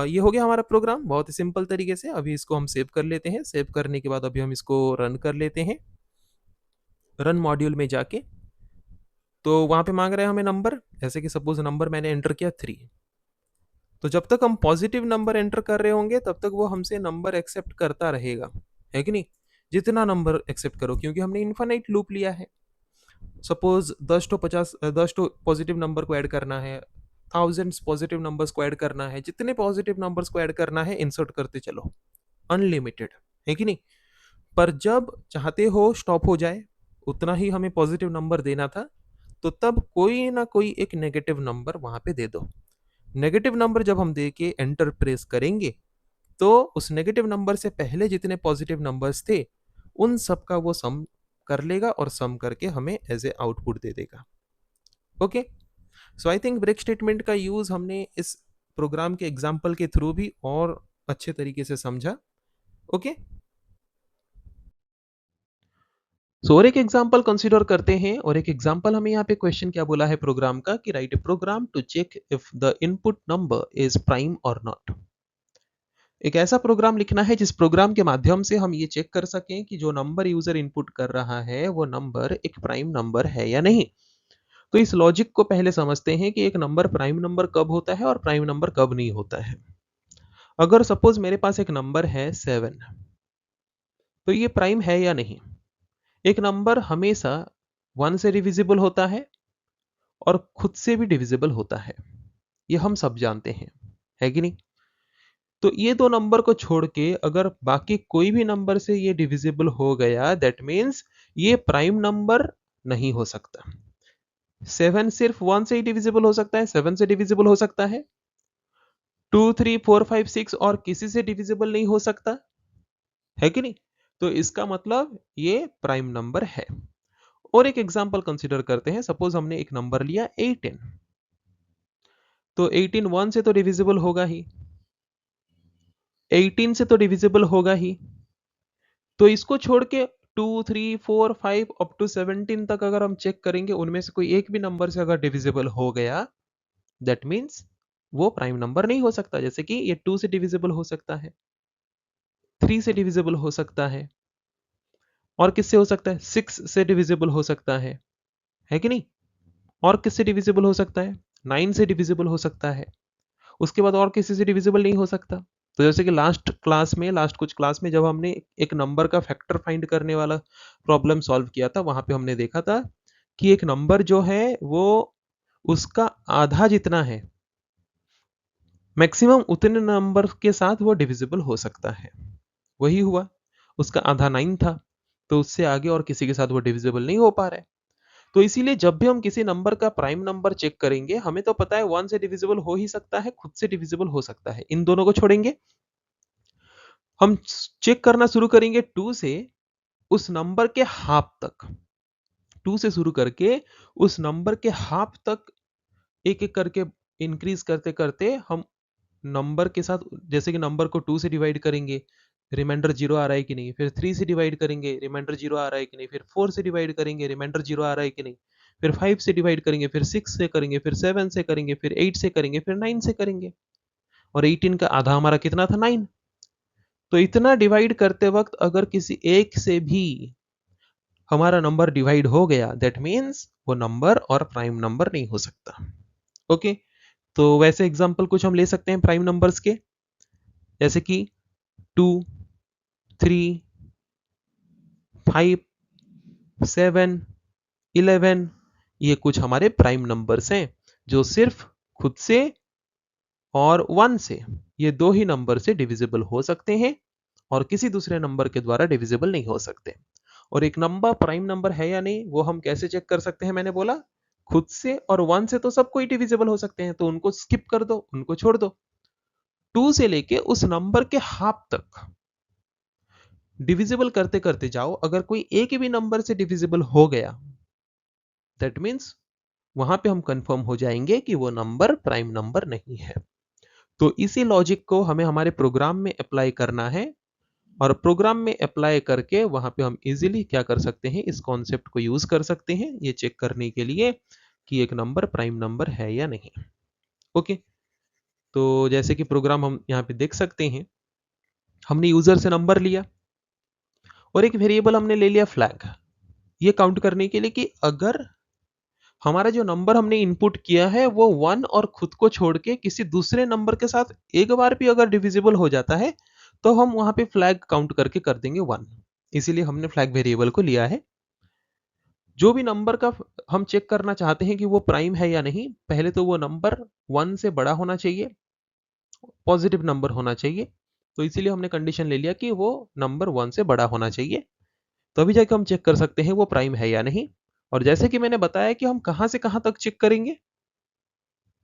ये हो गया हमारा प्रोग्राम बहुत ही सिंपल तरीके से। अभी इसको हम सेव कर लेते हैं। सेव करने के बाद अभी हम इसको रन कर लेते हैं। रन मॉड्यूल में जाके तो वहां पे मांग रहे हैं हमें नंबर, जैसे कि सपोज नंबर मैंने एंटर किया 3। तो जब तक हम पॉजिटिव नंबर एंटर कर रहे होंगे तब तक वो हमसे नंबर एक्सेप्ट करता रहेगा, है कि नहीं। जितना नंबर एक्सेप्ट करो, क्योंकि हमने इन्फानाइट लूप लिया है। सपोज 10 तो पॉजिटिव नंबर को ऐड करना है, थाउजेंड्स पॉजिटिव नंबर्स को ऐड करना है, जितने पॉजिटिव नंबर्स को ऐड करना है इंसर्ट करते चलो, अनलिमिटेड, है कि नहीं। पर जब चाहते हो स्टॉप हो जाए, उतना ही हमें पॉजिटिव नंबर देना था, तो तब कोई ना कोई एक नेगेटिव नंबर वहां पे दे दो। नेगेटिव नंबर जब हम दे के एंटर प्रेस करेंगे तो उस नेगेटिव नंबर से पहले जितने पॉजिटिव नंबर्स थे उन सब का वो सम कर लेगा और सम करके हमें एज ए आउटपुट दे देगा। Okay, so I think break statement का यूज हमने इस प्रोग्राम के एग्जाम्पल के थ्रू भी और अच्छे तरीके से समझा। ओके, सो और एक एग्जाम्पल कंसीडर करते हैं। और एक एग्जाम्पल हमें यहाँ पे क्वेश्चन क्या बोला है प्रोग्राम का, कि write a program to check if the input number is prime और नॉट। एक ऐसा प्रोग्राम लिखना है जिस प्रोग्राम के माध्यम से हम ये चेक कर सकें कि जो नंबर यूजर इनपुट कर रहा है वो नंबर एक प्राइम नंबर है या नहीं। तो इस लॉजिक को पहले समझते हैं कि एक नंबर प्राइम नंबर कब होता है और प्राइम नंबर कब नहीं होता है। अगर सपोज मेरे पास एक नंबर है 7, तो ये प्राइम है या नहीं। एक नंबर हमेशा 1 से डिविजिबल होता है और खुद से भी डिविजिबल होता है, ये हम सब जानते हैं, है कि नहीं। तो ये दो नंबर को छोड़ के अगर बाकी कोई भी नंबर से ये डिविजिबल हो गया, दैट मीन्स ये प्राइम नंबर नहीं हो सकता। 7 सिर्फ 1 से ही डिविजिबल हो सकता है, 7 से डिविजिबल हो सकता है, 2 3 4 5 6 और किसी से डिविजिबल नहीं हो सकता, है कि नहीं। तो इसका मतलब ये प्राइम नंबर है। और एक एग्जांपल कंसीडर करते हैं। सपोज हमने एक नंबर लिया 18, तो 18 1 से तो डिविजिबल होगा ही, 18 से तो डिविजिबल होगा ही। तो इसको छोड़ के 2 3 4 5 अप टू 17 तक अगर हम चेक करेंगे, उनमें से कोई एक भी नंबर से अगर डिविजिबल हो गया, दैट मीन्स वो प्राइम नंबर नहीं हो सकता। जैसे कि ये 2 से डिविजिबल हो सकता है, 3 से डिविजिबल हो सकता है, और किससे हो सकता है, 6 से डिविजिबल हो सकता है कि नहीं। और किससे डिविजिबल हो सकता है, 9 से डिविजिबल हो सकता है। उसके बाद और किसी से डिविजिबल नहीं हो सकता। तो जैसे कि लास्ट कुछ क्लास में जब हमने एक नंबर का फैक्टर फाइंड करने वाला प्रॉब्लम सॉल्व किया था, वहां पे हमने देखा था कि एक नंबर जो है वो उसका आधा जितना है, मैक्सिमम उतने नंबर के साथ वो डिविजिबल हो सकता है। वही हुआ, उसका आधा 9 था, तो उससे आगे और किसी के साथ वो डिविजिबल नहीं हो पा रहा है। तो इसीलिए जब भी हम किसी नंबर का प्राइम नंबर चेक करेंगे, हमें तो पता है 1 से डिविजिबल हो ही सकता है, खुद से डिविजिबल हो सकता है। इन दोनों को छोड़ेंगे, हम चेक करना शुरू करेंगे 2 से उस नंबर के हाफ तक। 2 से शुरू करके उस नंबर के हाफ तक एक-एक करके इंक्रीज करते-करते हम नंबर के साथ, जैसे कि नंबर को 2 से डिवाइड करेंगे, रिमाइंडर 0 आ रहा है कि नहीं, फिर 3 से डिवाइड करेंगे, रिमाइंडर 0 आ रहा है कि नहीं, फिर 4 से डिवाइड करेंगे, रिमाइंडर 0 आ रहा है कि नहीं, फिर 5 से डिवाइड करेंगे, फिर 6 से करेंगे, फिर 7 से करेंगे, फिर 8 से करेंगे, फिर 9 से करेंगे। और 18 का आधा हमारा कितना था? 9। तो इतना डिवाइड करते वक्त अगर किसी एक से भी हमारा नंबर डिवाइड हो गया, दैट मीन्स वो नंबर और प्राइम नंबर नहीं हो सकता। ओके, तो वैसे एग्जांपल कुछ हम ले सकते हैं प्राइम नंबर्स के, जैसे कि 2, 3, 5, 7, 11। ये कुछ हमारे प्राइम नंबर्स हैं जो सिर्फ खुद से और 1 से, ये दो ही नंबर से डिविजिबल हो सकते हैं और किसी दूसरे नंबर के द्वारा डिविजिबल नहीं हो सकते। और एक नंबर प्राइम नंबर है या नहीं वो हम कैसे चेक कर सकते हैं? मैंने बोला खुद से और 1 से तो सब कोई डिविजिबल हो सकते हैं, तो उनको स्किप कर दो, उनको छोड़ दो। 2 से लेके उस नंबर के हाफ तक डिविजिबल करते करते जाओ, अगर कोई एक भी नंबर से डिविजिबल हो गया, दैट मीन्स वहां पे हम कंफर्म हो जाएंगे कि वो नंबर प्राइम नंबर नहीं है। तो इसी लॉजिक को हमें हमारे प्रोग्राम में अप्लाई करना है, और प्रोग्राम में अप्लाई करके वहां पे हम इजीली क्या कर सकते हैं, इस कॉन्सेप्ट को यूज कर सकते हैं ये चेक करने के लिए कि एक नंबर प्राइम नंबर है या नहीं। ओके, तो जैसे कि प्रोग्राम हम यहाँ पे देख सकते हैं, हमने यूजर से नंबर लिया और एक वेरिएबल हमने ले लिया फ्लैग, ये काउंट करने के लिए कि अगर हमारा जो नंबर हमने इनपुट किया है वो 1 और खुद को छोड़ के किसी दूसरे नंबर के साथ एक बार भी अगर डिविजिबल हो जाता है, तो हम वहां पे फ्लैग काउंट करके कर देंगे 1। इसीलिए हमने फ्लैग वेरिएबल को लिया है। जो भी नंबर का हम चेक करना चाहते हैं कि वो प्राइम है या नहीं, पहले तो वो नंबर 1 से बड़ा होना चाहिए, पॉजिटिव नंबर होना चाहिए। तो इसीलिए हमने कंडीशन ले लिया कि वो नंबर 1 से बड़ा होना चाहिए, तभी जाके हम चेक कर सकते हैं वो प्राइम है या नहीं। और जैसे कि मैंने बताया कि हम कहां से कहां तक चेक करेंगे,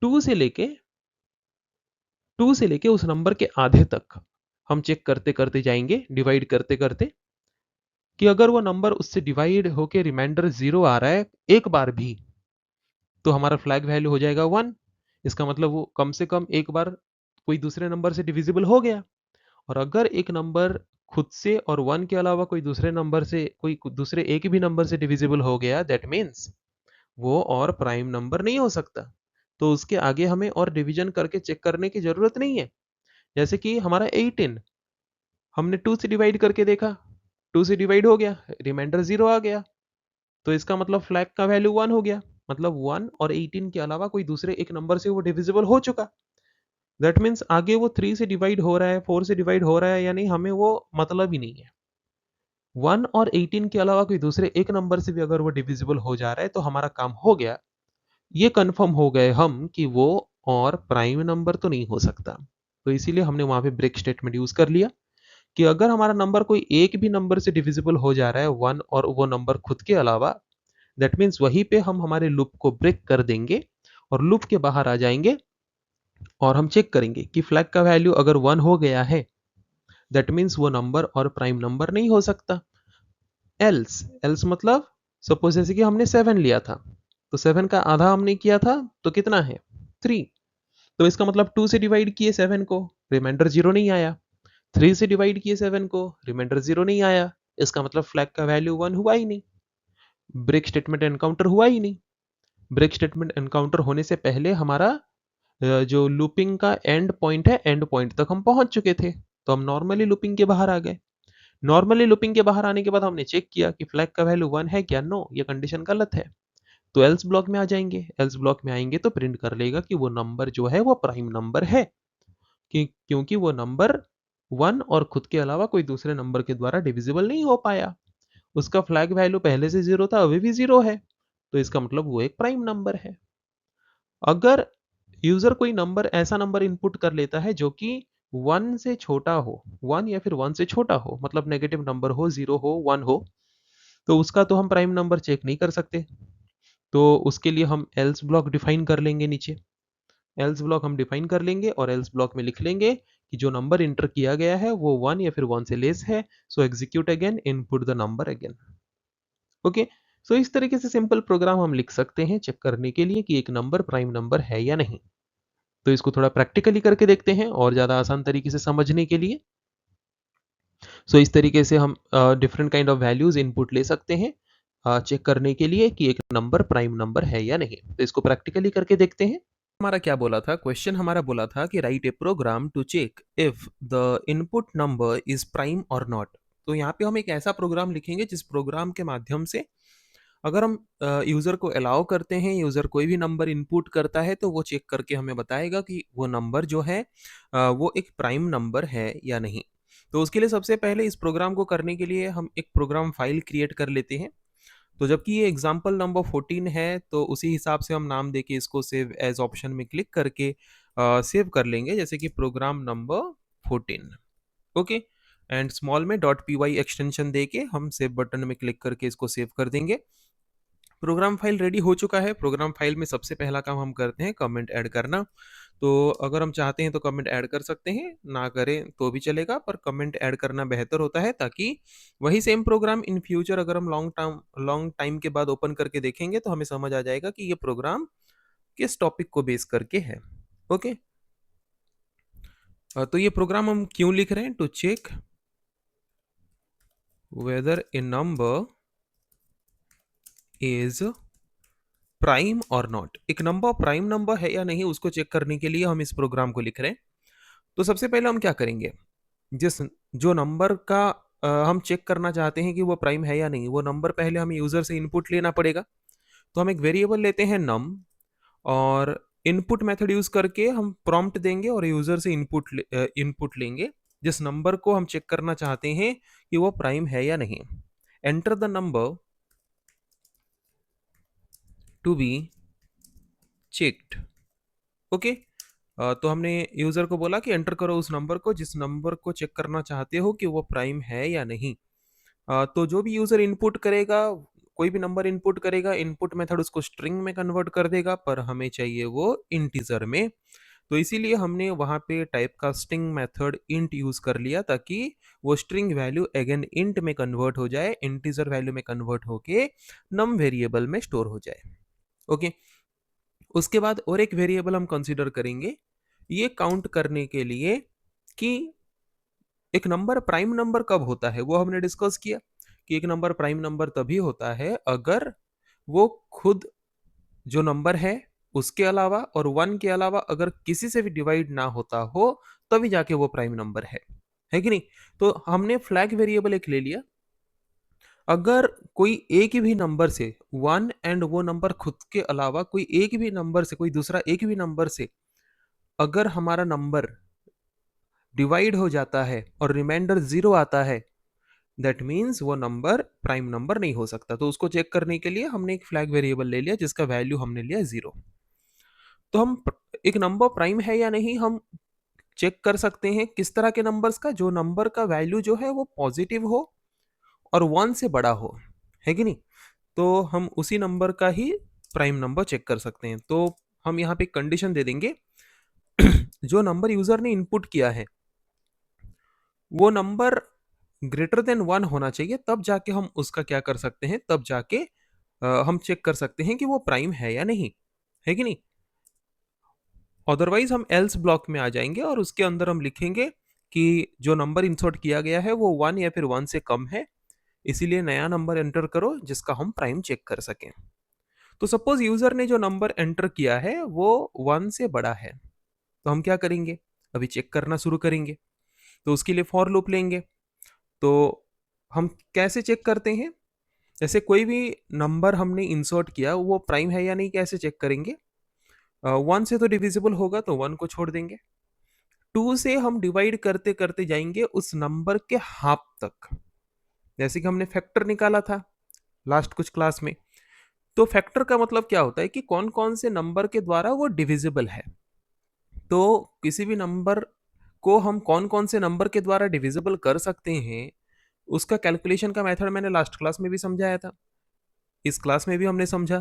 2 से लेके 2 से लेके उस नंबर के आधे तक हम चेक करते करते जाएंगे, डिवाइड करते करते, कि अगर वो नंबर उससे डिवाइड होके रिमाइंडर 0 आ रहा है एक बार भी, तो हमारा फ्लैग वैल्यू हो जाएगा 1। इसका मतलब वो कम से कम एक बार कोई दूसरे नंबर से डिविजिबल हो गया। और अगर एक नंबर खुद से और 1 के अलावा कोई दूसरे नंबर से, कोई दूसरे एक भी नंबर से डिविजिबल हो गया, दैट मीन्स वो और प्राइम नंबर नहीं हो सकता। तो उसके आगे हमें और डिवीजन करके चेक करने की जरूरत नहीं है। जैसे कि हमारा 18 हमने 2 से डिवाइड करके देखा, 2 से डिवाइड हो गया, रिमाइंडर 0 आ गया, तो इसका मतलब फ्लैग का वैल्यू 1 हो गया। मतलब 1 और 18 के अलावा कोई दूसरे एक नंबर से वो डिविजिबल हो चुका। दैट मीन्स आगे वो 3 से डिवाइड हो रहा है, 4 से डिवाइड हो रहा है या नहीं, हमें वो मतलब ही नहीं है। 1 और 18 के अलावा कोई दूसरे एक नंबर से भी अगर वो डिविजिबल हो जा रहा है, तो हमारा काम हो गया। ये कंफर्म हो गए हम कि वो और प्राइम नंबर तो नहीं हो सकता। तो इसीलिए हमने वहां पे ब्रेक स्टेटमेंट यूज कर लिया कि अगर हमारा नंबर कोई एक भी नंबर से डिविजिबल हो जा रहा है, 1 और वो नंबर खुद के अलावा, दैट मीन्स वहीं पे हम हमारे लूप को ब्रेक कर देंगे और लूप के बाहर आ जाएंगे, और हम चेक करेंगे कि फ्लैग का वैल्यू अगर 1 हो गया है, दैट मीन्स वो नंबर और प्राइम नंबर नहीं हो सकता। एल्स एल्स मतलब सपोज जैसे कि हमने 7 लिया था, तो 7 का आधा हमने किया था, तो कितना है? 3। तो इसका मतलब 2 से डिवाइड किए 7 को, रिमाइंडर 0 नहीं आया। 3 से डिवाइड किए 7 को, रिमाइंडर 0 नहीं आया। इसका मतलब फ्लैग का वैल्यू 1 हुआ ही नहीं, ब्रेक स्टेटमेंट एनकाउंटर हुआ ही नहीं। ब्रेक स्टेटमेंट एनकाउंटर होने से पहले हमारा जो लूपिंग का एंड पॉइंट है, एंड पॉइंट तक हम पहुंच चुके थे, तो हम नॉर्मली लूपिंग के बाहर आ गए। नॉर्मली लूपिंग के बाहर आने के बाद हमने चेक किया कि फ्लैग का वैल्यू 1 है क्या, नो, ये कंडीशन गलत है। तो एल्स ब्लॉक में आ जाएंगे, एल्स ब्लॉक में आएंगे तो प्रिंट कर लेगा कि वो नंबर जो है वो प्राइम नंबर है, क्योंकि वो नंबर 1 और खुद के अलावा कोई दूसरे नंबर के द्वारा डिविजिबल नहीं हो पाया। उसका फ्लैग वैल्यू पहले से 0 था, अभी भी 0 है, तो इसका मतलब वो एक प्राइम नंबर है। अगर यूजर कोई नंबर, ऐसा नंबर इनपुट कर लेता है जो कि 1 से छोटा हो, 1 या फिर 1 से छोटा हो, मतलब नेगेटिव नंबर हो, 0 हो, 1 हो, तो उसका तो हम प्राइम नंबर चेक नहीं कर सकते। तो उसके लिए हम एल्स ब्लॉक डिफाइन कर लेंगे नीचे। एल्स ब्लॉक हम डिफाइन कर लेंगे और एल्स ब्लॉक में लिख लेंगे कि जो नंबर इंटर किया गया है वो 1 या फिर 1 से लेस है, so execute again, input the number again. Okay, so इस तरीके से सिंपल प्रोग्राम हम लिख सकते हैं चेक करने के लिए कि एक नंबर प्राइम नंबर है या नहीं। तो इसको थोड़ा प्रैक्टिकली करके देखते हैं और ज़्यादा आसान तरीके से समझने के लिए। सो इस तरीके से हम different kind of values input ले सकते हैं चेक करने के लिए कि एक नंबर प्राइम नंबर है या नहीं। तो इसको प्रैक्टिकली करके देखते हैं। हमारा क्या बोला था, क्वेश्चन हमारा बोला था कि write a program to check if the input number is prime और नॉट। तो यहाँ पे हम एक ऐसा प्रोग्राम लिखेंगे जिस प्रोग्राम के माध्यम से अगर हम यूज़र को अलाउ करते हैं, यूज़र कोई भी नंबर इनपुट करता है तो वो चेक करके हमें बताएगा कि वो नंबर जो है वो एक प्राइम नंबर है या नहीं। तो उसके लिए सबसे पहले इस प्रोग्राम को करने के लिए हम एक प्रोग्राम फाइल क्रिएट कर लेते हैं। तो जबकि ये एग्जाम्पल नंबर 14 है तो उसी हिसाब से हम नाम देके इसको सेव एज ऑप्शन में क्लिक करके सेव कर लेंगे, जैसे कि program number 14। Okay, and small में डॉट पी वाई एक्सटेंशन दे के हम सेव बटन में क्लिक करके इसको सेव कर देंगे। प्रोग्राम फाइल रेडी हो चुका है। प्रोग्राम फाइल में सबसे पहला काम हम करते हैं कमेंट ऐड करना। तो अगर हम चाहते हैं तो कमेंट ऐड कर सकते हैं, ना करें तो भी चलेगा, पर कमेंट ऐड करना बेहतर होता है ताकि वही सेम प्रोग्राम इन फ्यूचर अगर हम लॉन्ग टाइम के बाद ओपन करके देखेंगे तो हमें समझ आ जाएगा कि ये प्रोग्राम किस टॉपिक को बेस करके है। ओके, तो ये प्रोग्राम हम क्यों लिख रहे हैं, to check whether a number is prime और नॉट। एक नंबर प्राइम नंबर है या नहीं उसको चेक करने के लिए हम इस प्रोग्राम को लिख रहे हैं। तो सबसे पहले हम क्या करेंगे, जिस जो नंबर का हम चेक करना चाहते हैं कि वो प्राइम है या नहीं, वो नंबर पहले हमें यूजर से इनपुट लेना पड़ेगा। तो हम एक वेरिएबल लेते हैं नम और इनपुट मेथड यूज करके हम प्रॉम्प्ट देंगे और यूजर से इनपुट लेंगे जिस नंबर को हम चेक करना चाहते हैं कि वो प्राइम है या नहीं। Enter the number to be checked. Okay, तो हमने यूजर को बोला कि एंटर करो उस नंबर को जिस नंबर को चेक करना चाहते हो कि वो प्राइम है या नहीं। तो जो भी यूजर इनपुट करेगा, कोई भी नंबर इनपुट करेगा, इनपुट मेथड उसको स्ट्रिंग में कन्वर्ट कर देगा, पर हमें चाहिए वो इंटीजर में। तो इसीलिए हमने वहां पे type casting method int use कर लिया ताकि वो स्ट्रिंग वैल्यू अगेन इंट में कन्वर्ट हो जाए, इंटीजर वैल्यू में कन्वर्ट होके नम वेरिएबल में स्टोर हो जाए। ओके, उसके बाद और एक वेरिएबल हम कंसीडर करेंगे ये काउंट करने के लिए कि एक नंबर प्राइम नंबर कब होता है। वो हमने डिस्कस किया कि एक नंबर प्राइम नंबर तभी होता है अगर वो खुद जो नंबर है उसके अलावा और वन के अलावा अगर किसी से भी डिवाइड ना होता हो, तभी जाके वो प्राइम नंबर है कि नहीं। तो हमने फ्लैग वेरिएबल एक ले लिया। अगर कोई एक भी नंबर से वन एंड वो नंबर खुद के अलावा कोई एक भी नंबर से, कोई दूसरा एक भी नंबर से अगर हमारा नंबर डिवाइड हो जाता है और रिमाइंडर 0 आता है, दैट मीन्स वो नंबर प्राइम नंबर नहीं हो सकता। तो उसको चेक करने के लिए हमने एक फ्लैग वेरिएबल ले लिया जिसका वैल्यू हमने लिया 0। तो हम एक नंबर प्राइम है या नहीं हम चेक कर सकते हैं किस तरह के नंबर्स का, जो नंबर का वैल्यू जो है वो पॉजिटिव हो और 1 से बड़ा हो, है कि नहीं। तो हम उसी नंबर का ही प्राइम नंबर चेक कर सकते हैं। तो हम यहाँ पे कंडीशन दे देंगे जो नंबर यूजर ने इनपुट किया है वो नंबर ग्रेटर देन 1 होना चाहिए, तब जाके हम उसका क्या कर सकते हैं, तब जाके हम चेक कर सकते हैं कि वो प्राइम है या नहीं, है कि नहीं। अदरवाइज हम एल्स ब्लॉक में आ जाएंगे और उसके अंदर हम लिखेंगे कि जो नंबर इंसर्ट किया गया है वो 1 या फिर 1 से कम है, इसीलिए नया नंबर एंटर करो जिसका हम प्राइम चेक कर सकें। तो सपोज यूजर ने जो नंबर एंटर किया है वो 1 से बड़ा है, तो हम क्या करेंगे, अभी चेक करना शुरू करेंगे। तो उसके लिए फॉर लूप लेंगे। तो हम कैसे चेक करते हैं, जैसे कोई भी नंबर हमने इंसर्ट किया वो प्राइम है या नहीं कैसे चेक करेंगे। 1 से तो डिविजिबल होगा तो 1 को छोड़ देंगे। 2 से हम डिवाइड करते करते जाएंगे उस नंबर के हाफ तक, जैसे कि हमने फैक्टर निकाला था लास्ट कुछ क्लास में। तो फैक्टर का मतलब क्या होता है कि कौन कौन से नंबर के द्वारा वो डिविजिबल है। तो किसी भी नंबर को हम कौन कौन से नंबर के द्वारा डिविजिबल कर सकते हैं, उसका कैलकुलेशन का मेथड मैंने लास्ट क्लास में भी समझाया था। इस क्लास में भी हमने समझा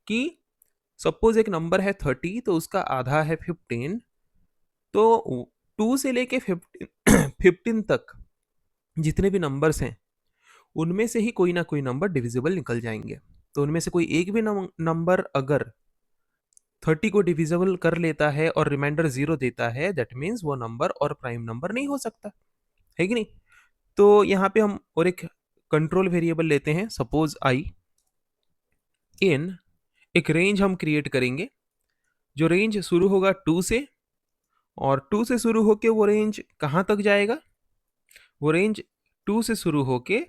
कि सपोज एक नंबर है 30 तो उसका आधा है 15, तो 2 से लेके 15 15 तक जितने भी नंबर्स हैं उनमें से ही कोई ना कोई नंबर डिविजिबल निकल जाएंगे। तो उनमें से कोई एक भी नंबर अगर 30 को डिविजिबल कर लेता है और रिमाइंडर 0 देता है, दैट मीन्स वो नंबर और प्राइम नंबर नहीं हो सकता, है कि नहीं। तो यहाँ पे हम और एक कंट्रोल वेरिएबल लेते हैं, सपोज आई। इन एक रेंज हम क्रिएट करेंगे, जो रेंज शुरू होगा 2 से, और 2 से शुरू होके वो रेंज कहाँ तक जाएगा, वो रेंज 2 से शुरू होके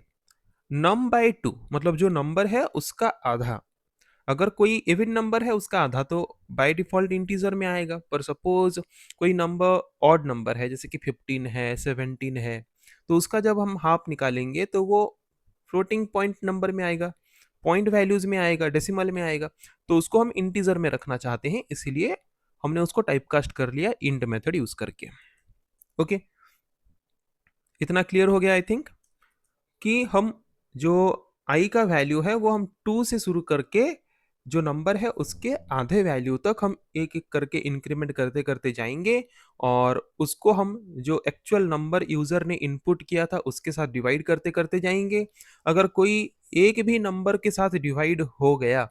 नम बाय 2, मतलब जो नंबर है उसका आधा। अगर कोई इवन नंबर है उसका आधा तो बाय डिफॉल्ट इंटीजर में आएगा, पर सपोज कोई नंबर ऑड नंबर है जैसे कि 15 है, 17 है, तो उसका जब हम हाफ निकालेंगे तो वो फ्लोटिंग पॉइंट नंबर में आएगा, पॉइंट वैल्यूज में आएगा, डेसिमल में आएगा। तो उसको हम इंटीजर में रखना चाहते हैं, इसीलिए हमने उसको टाइपकास्ट कर लिया इंट मेथड यूज करके। ओके, इतना क्लियर हो गया आई थिंक, कि हम जो आई का वैल्यू है वो हम 2 से शुरू करके जो नंबर है उसके आधे वैल्यू तक हम एक एक करके इंक्रीमेंट करते करते जाएंगे, और उसको हम जो एक्चुअल नंबर यूजर ने इनपुट किया था उसके साथ डिवाइड करते करते जाएंगे। अगर कोई एक भी नंबर के साथ डिवाइड हो गया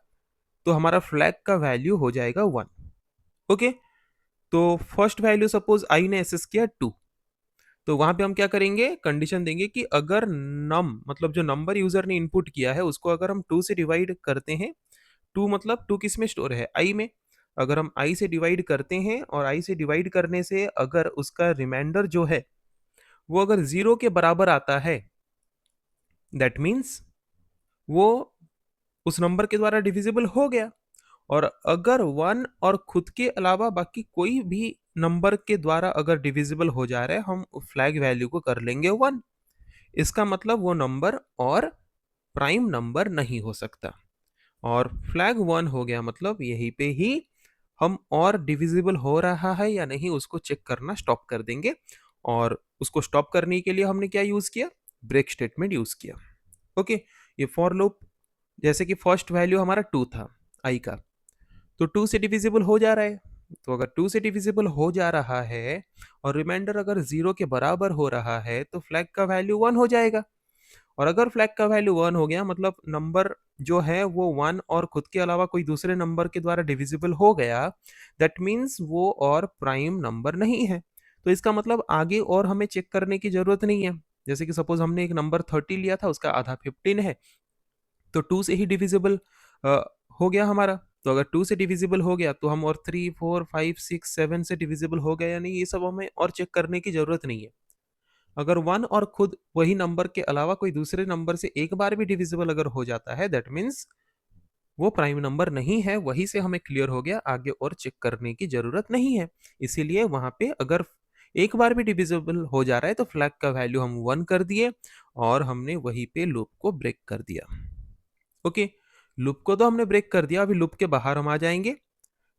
तो हमारा फ्लैग का वैल्यू हो जाएगा 1। ओके, तो फर्स्ट वैल्यू सपोज आई ने एसेस किया 2, तो वहां पे हम क्या करेंगे, कंडीशन देंगे कि अगर नम मतलब जो नंबर यूजर ने इनपुट किया है उसको अगर हम 2 से डिवाइड करते हैं, 2 मतलब 2 किस में स्टोर है, आई में। अगर हम आई से डिवाइड करते हैं और आई से डिवाइड करने से अगर उसका रिमाइंडर जो है वो अगर 0 के बराबर आता है, दैट मीन्स वो उस नंबर के द्वारा डिविजिबल हो गया। और अगर 1 और खुद के अलावा बाकी कोई भी नंबर के द्वारा अगर डिविजिबल हो जा रहा है, हम फ्लैग वैल्यू को कर लेंगे 1। इसका मतलब वो नंबर और प्राइम नंबर नहीं हो सकता। और फ्लैग 1 हो गया मतलब यहीं पे ही हम और डिविजिबल हो रहा है या नहीं उसको चेक करना स्टॉप कर देंगे। और उसको स्टॉप करने के लिए हमने क्या यूज किया, ब्रेक स्टेटमेंट यूज किया। ओके, ये फॉर लूप, जैसे कि फर्स्ट वैल्यू हमारा 2 था आई का, तो 2 से डिविजिबल हो जा रहा है। तो अगर 2 से डिविजिबल हो जा रहा है और रिमाइंडर अगर 0 के बराबर हो रहा है तो फ्लैग का वैल्यू 1 हो जाएगा। और अगर फ्लैग का वैल्यू 1 हो गया मतलब नंबर जो है वो 1 और खुद के अलावा कोई दूसरे नंबर के द्वारा डिविजिबल हो गया, दैट मीन्स वो और प्राइम नंबर नहीं है। तो इसका मतलब आगे और हमें चेक करने की जरूरत नहीं है। जैसे कि सपोज हमने एक नंबर 30 लिया था, उसका आधा 15 है, तो 2 से ही डिविजिबल हो गया हमारा। तो अगर 2 से डिविजिबल हो गया तो हम और 3 4 5 6 7 से डिविजिबल हो गया या नहीं, ये सब हमें और चेक करने की जरूरत नहीं है। अगर 1 और खुद वही नंबर के अलावा कोई दूसरे नंबर से एक बार भी डिविजिबल अगर हो जाता है, दैट मीन्स वो प्राइम नंबर नहीं है। वही से हमें क्लियर हो गया, आगे और चेक करने की जरूरत नहीं है। इसीलिए वहां पे अगर एक बार भी डिविजिबल हो जा रहा है तो फ्लैग का वैल्यू हम 1 कर दिए और हमने वहीं पे लूप को ब्रेक कर दिया। ओके, लूप को तो हमने ब्रेक कर दिया, अभी लूप के बाहर हम आ जाएंगे।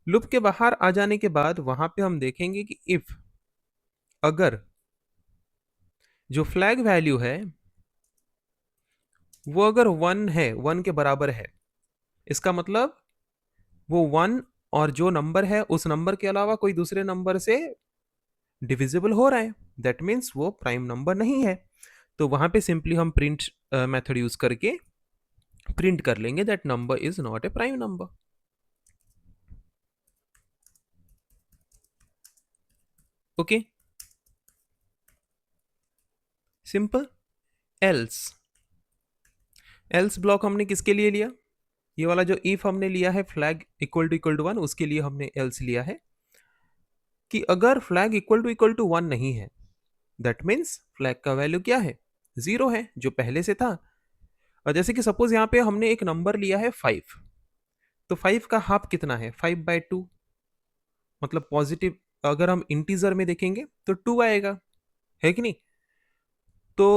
लूप के बाहर आ जाने के बाद वहां पे हम देखेंगे कि इफ अगर जो फ्लैग वैल्यू है वो अगर 1 है, 1 के बराबर है, इसका मतलब वो 1 और जो नंबर है उस नंबर के अलावा कोई दूसरे नंबर से डिविजिबल हो रहा है, दैट मीन्स वो प्राइम नंबर नहीं है। तो वहां पे सिंपली हम प्रिंट मेथड यूज करके प्रिंट कर लेंगे that number is not a prime number. Okay, simple. Else, else block हमने किसके लिए लिया, ये वाला जो इफ हमने लिया है फ्लैग इक्वल टू 1, उसके लिए हमने एल्स लिया है कि अगर फ्लैग इक्वल टू 1 नहीं है, दैट मीन्स फ्लैग का वैल्यू क्या है, 0 है जो पहले से था। और जैसे कि सपोज यहाँ पे हमने एक नंबर लिया है 5, तो 5 का हाफ कितना है, 5/2, मतलब पॉजिटिव अगर हम इंटीजर में देखेंगे तो 2 आएगा, है कि नहीं। तो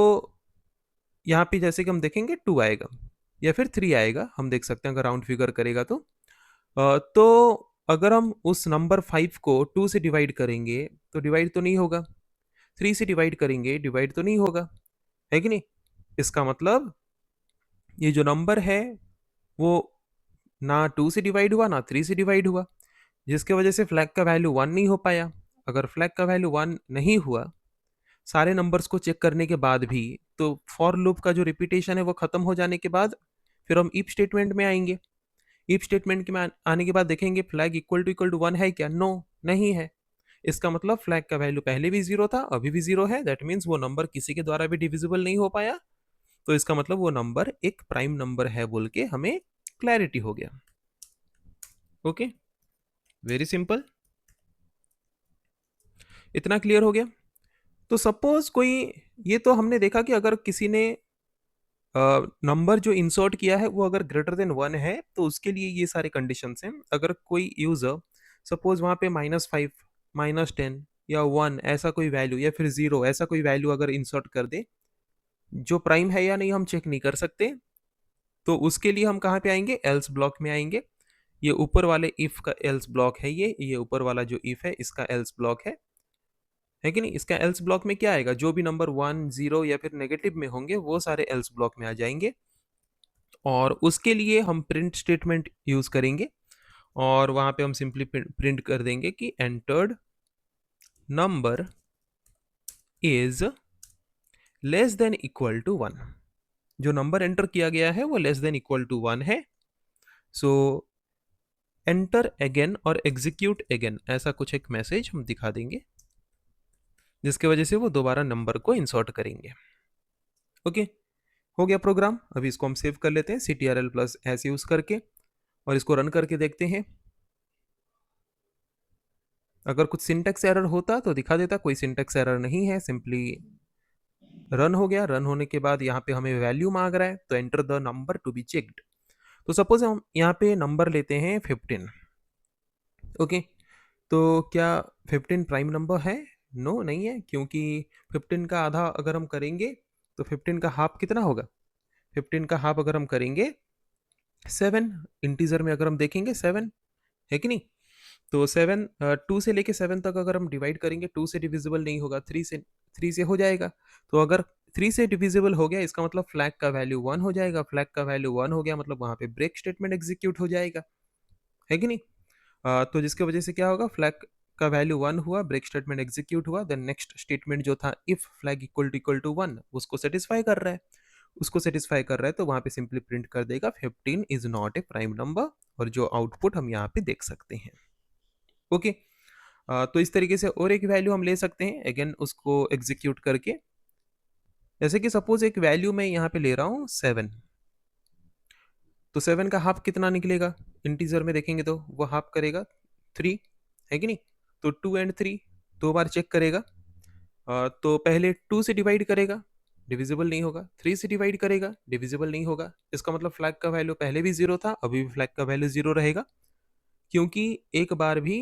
यहाँ पे जैसे कि हम देखेंगे 2 आएगा या फिर 3 आएगा, हम देख सकते हैं अगर राउंड फिगर करेगा तो। तो अगर हम उस नंबर 5 को 2 से डिवाइड करेंगे तो डिवाइड तो नहीं होगा, 3 से डिवाइड करेंगे डिवाइड तो नहीं होगा, है कि नहीं। इसका मतलब ये जो नंबर है वो ना 2 से डिवाइड हुआ ना 3 से डिवाइड हुआ, जिसके वजह से फ्लैग का वैल्यू 1 नहीं हो पाया। अगर फ्लैग का वैल्यू 1 नहीं हुआ सारे नंबर्स को चेक करने के बाद भी, तो फॉर लूप का जो रिपीटेशन है वो खत्म हो जाने के बाद फिर हम इफ स्टेटमेंट में आएंगे। इफ स्टेटमेंट में आने के बाद देखेंगे फ्लैग इक्वल टू 1 है क्या? नो, नहीं है। इसका मतलब फ्लैग का वैल्यू पहले भी जीरो था, अभी भी जीरो है। दैट मीन्स वो नंबर किसी के द्वारा भी डिविजिबल नहीं हो पाया, तो इसका मतलब वो नंबर एक प्राइम नंबर है बोल के हमें क्लैरिटी हो गया। Okay, very simple. इतना क्लियर हो गया। तो सपोज कोई, ये तो हमने देखा कि अगर किसी ने नंबर जो इंसर्ट किया है वो अगर ग्रेटर देन 1 है तो उसके लिए ये सारे कंडीशंस हैं। अगर कोई यूजर सपोज वहां पे -5, -10 या 1 ऐसा कोई वैल्यू या फिर 0 ऐसा कोई वैल्यू अगर इंसर्ट कर दे जो प्राइम है या नहीं हम चेक नहीं कर सकते, तो उसके लिए हम कहाँ पे आएंगे? एल्स ब्लॉक में आएंगे। ये ऊपर वाले इफ का एल्स ब्लॉक है, ये ऊपर वाला जो इफ है इसका एल्स ब्लॉक है कि नहीं? इसका एल्स ब्लॉक में क्या आएगा? जो भी नंबर 1, 0 या फिर नेगेटिव में होंगे वो सारे एल्स ब्लॉक में आ जाएंगे, और उसके लिए हम प्रिंट स्टेटमेंट यूज करेंगे, और वहां पे हम सिंपली प्रिंट कर देंगे कि entered number is less than equal to 1। जो नंबर एंटर किया गया है वो लेस देन इक्वल टू 1 है। सो एंटर अगेन और एग्जीक्यूट अगेन ऐसा कुछ एक मैसेज हम दिखा देंगे, जिसके वजह से वो दोबारा नंबर को इंसर्ट करेंगे। ओके, हो गया प्रोग्राम। अभी इसको हम सेव कर लेते हैं ctrl+s यूज करके, और इसको रन करके देखते हैं। अगर कुछ सिंटेक्स एरर होता तो दिखा देता, कोई सिंटेक्स एरर नहीं है, सिंपली रन हो गया। रन होने के बाद यहाँ पे हमें वैल्यू मांग रहा है, तो enter the number to be checked. तो सपोज हम यहाँ पे नंबर लेते हैं 15। ओके, तो क्या 15 प्राइम नंबर है? नो, नहीं है, क्योंकि 15 का आधा अगर हम करेंगे तो 15 का हाफ कितना होगा? 15 का हाफ अगर हम करेंगे 7, इंटीजर में अगर हम देखेंगे 7 है कि नहीं? तो 7 2 से लेके 7 तक अगर हम डिवाइड करेंगे 2 से डिविजिबल नहीं होगा, 3 से हो जाएगा। तो अगर 3 से डिविजिबल हो गया इसका मतलब फ्लैग का वैल्यू 1 हो जाएगा। फ्लैग का वैल्यू 1 हो गया मतलब वहां पे ब्रेक स्टेटमेंट एग्जीक्यूट हो जाएगा, है कि नहीं? तो जिसके वजह से क्या होगा, फ्लैग का वैल्यू 1 हुआ, ब्रेक स्टेटमेंट एग्जीक्यूट हुआ, देन नेक्स्ट स्टेटमेंट जो था इफ फ्लैग इक्वल टू 1 उसको सेटिस्फाई कर रहा है। उसको सेटिस्फाई कर रहा है तो वहां पे सिंपली प्रिंट कर देगा 15 is not a prime number, और जो आउटपुट हम यहाँ पे देख सकते हैं। ओके, तो इस तरीके से और एक वैल्यू हम ले सकते हैं अगेन उसको एग्जीक्यूट करके। जैसे कि सपोज एक वैल्यू मैं यहाँ पे ले रहा हूँ 7, तो 7 का हाफ कितना निकलेगा? इंटीजर में देखेंगे तो वो हाफ करेगा 3, है कि नहीं? तो 2 एंड 3 दो बार चेक करेगा। तो पहले 2 से डिवाइड करेगा, डिविजिबल नहीं होगा। 3 से डिवाइड करेगा, डिविजिबल नहीं होगा। इसका मतलब फ्लैग का वैल्यू पहले भी जीरो था, अभी भी फ्लैग का वैल्यू जीरो रहेगा, क्योंकि एक बार भी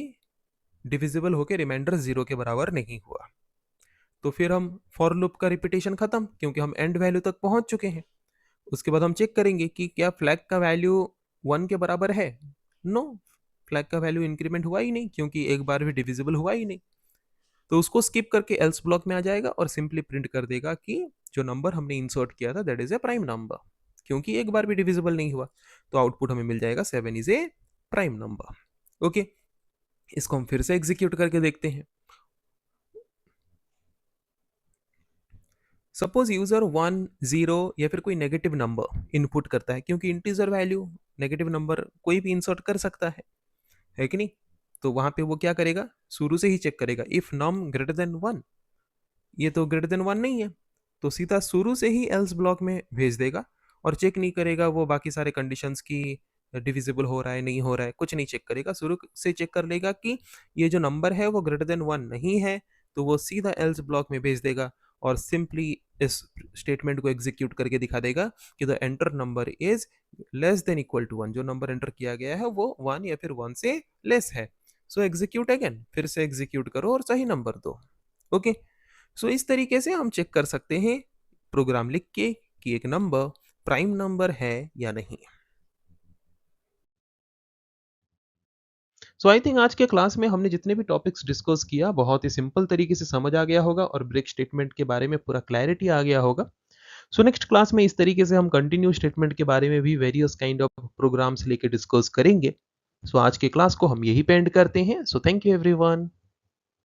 डिविजिबल होकर रिमाइंडर जीरो के बराबर नहीं हुआ। तो फिर हम फॉर लूप का रिपीटेशन खत्म, क्योंकि हम एंड वैल्यू तक पहुंच चुके हैं। उसके बाद हम चेक करेंगे कि क्या फ्लैग का वैल्यू 1 के बराबर है? नो, फ्लैग का वैल्यू इंक्रीमेंट हुआ ही नहीं, क्योंकि एक बार भी डिविजिबल हुआ ही नहीं। तो उसको स्किप करके एल्स ब्लॉक में आ जाएगा और सिंपली प्रिंट कर देगा कि जो नंबर हमने इंसर्ट किया था that is a prime number, क्योंकि एक बार भी डिविजिबल नहीं हुआ। तो आउटपुट हमें मिल जाएगा 7 is a prime number. Okay, इसको हम फिर से एग्जीक्यूट करके देखते हैं। सपोज यूजर 1, 0 या फिर कोई नेगेटिव नंबर इनपुट करता है, क्योंकि इंटीजर वैल्यू नेगेटिव नंबर कोई भी इंसर्ट कर सकता है कि नहीं? तो वहां पे वो क्या करेगा, शुरू से ही चेक करेगा इफ नम ग्रेटर देन 1। ये तो ग्रेटर देन 1 नहीं है, तो सीधा शुरू से ही एल्स ब्लॉक में भेज देगा, और चेक नहीं करेगा वो बाकी सारे कंडीशंस की डिविजिबल हो रहा है नहीं हो रहा है, कुछ नहीं चेक करेगा। शुरू से चेक कर लेगा कि ये जो नंबर है वो ग्रेटर देन 1 नहीं है, तो वो सीधा एल्स ब्लॉक में भेज देगा, और सिंपली इस स्टेटमेंट को एग्जीक्यूट करके दिखा देगा कि the enter number is less than equal to 1। जो नंबर एंटर किया गया है वो 1 या फिर 1 से लेस है। सो एग्जीक्यूट अगेन, फिर से एग्जीक्यूट करो और सही नंबर दो। ओके, सो इस तरीके से हम चेक कर सकते हैं प्रोग्राम लिख के कि एक नंबर प्राइम नंबर है या नहीं। सो आई थिंक आज के क्लास में हमने जितने भी टॉपिक्स डिस्कस किया बहुत ही सिंपल तरीके से समझ आ गया होगा, और ब्रेक स्टेटमेंट के बारे में पूरा क्लैरिटी आ गया होगा। सो नेक्स्ट क्लास में इस तरीके से हम कंटिन्यू स्टेटमेंट के बारे में भी वेरियस काइंड ऑफ प्रोग्राम्स लेके डिस्कस करेंगे। सो आज के क्लास को हम यहीं पे एंड करते हैं। So thank you everyone.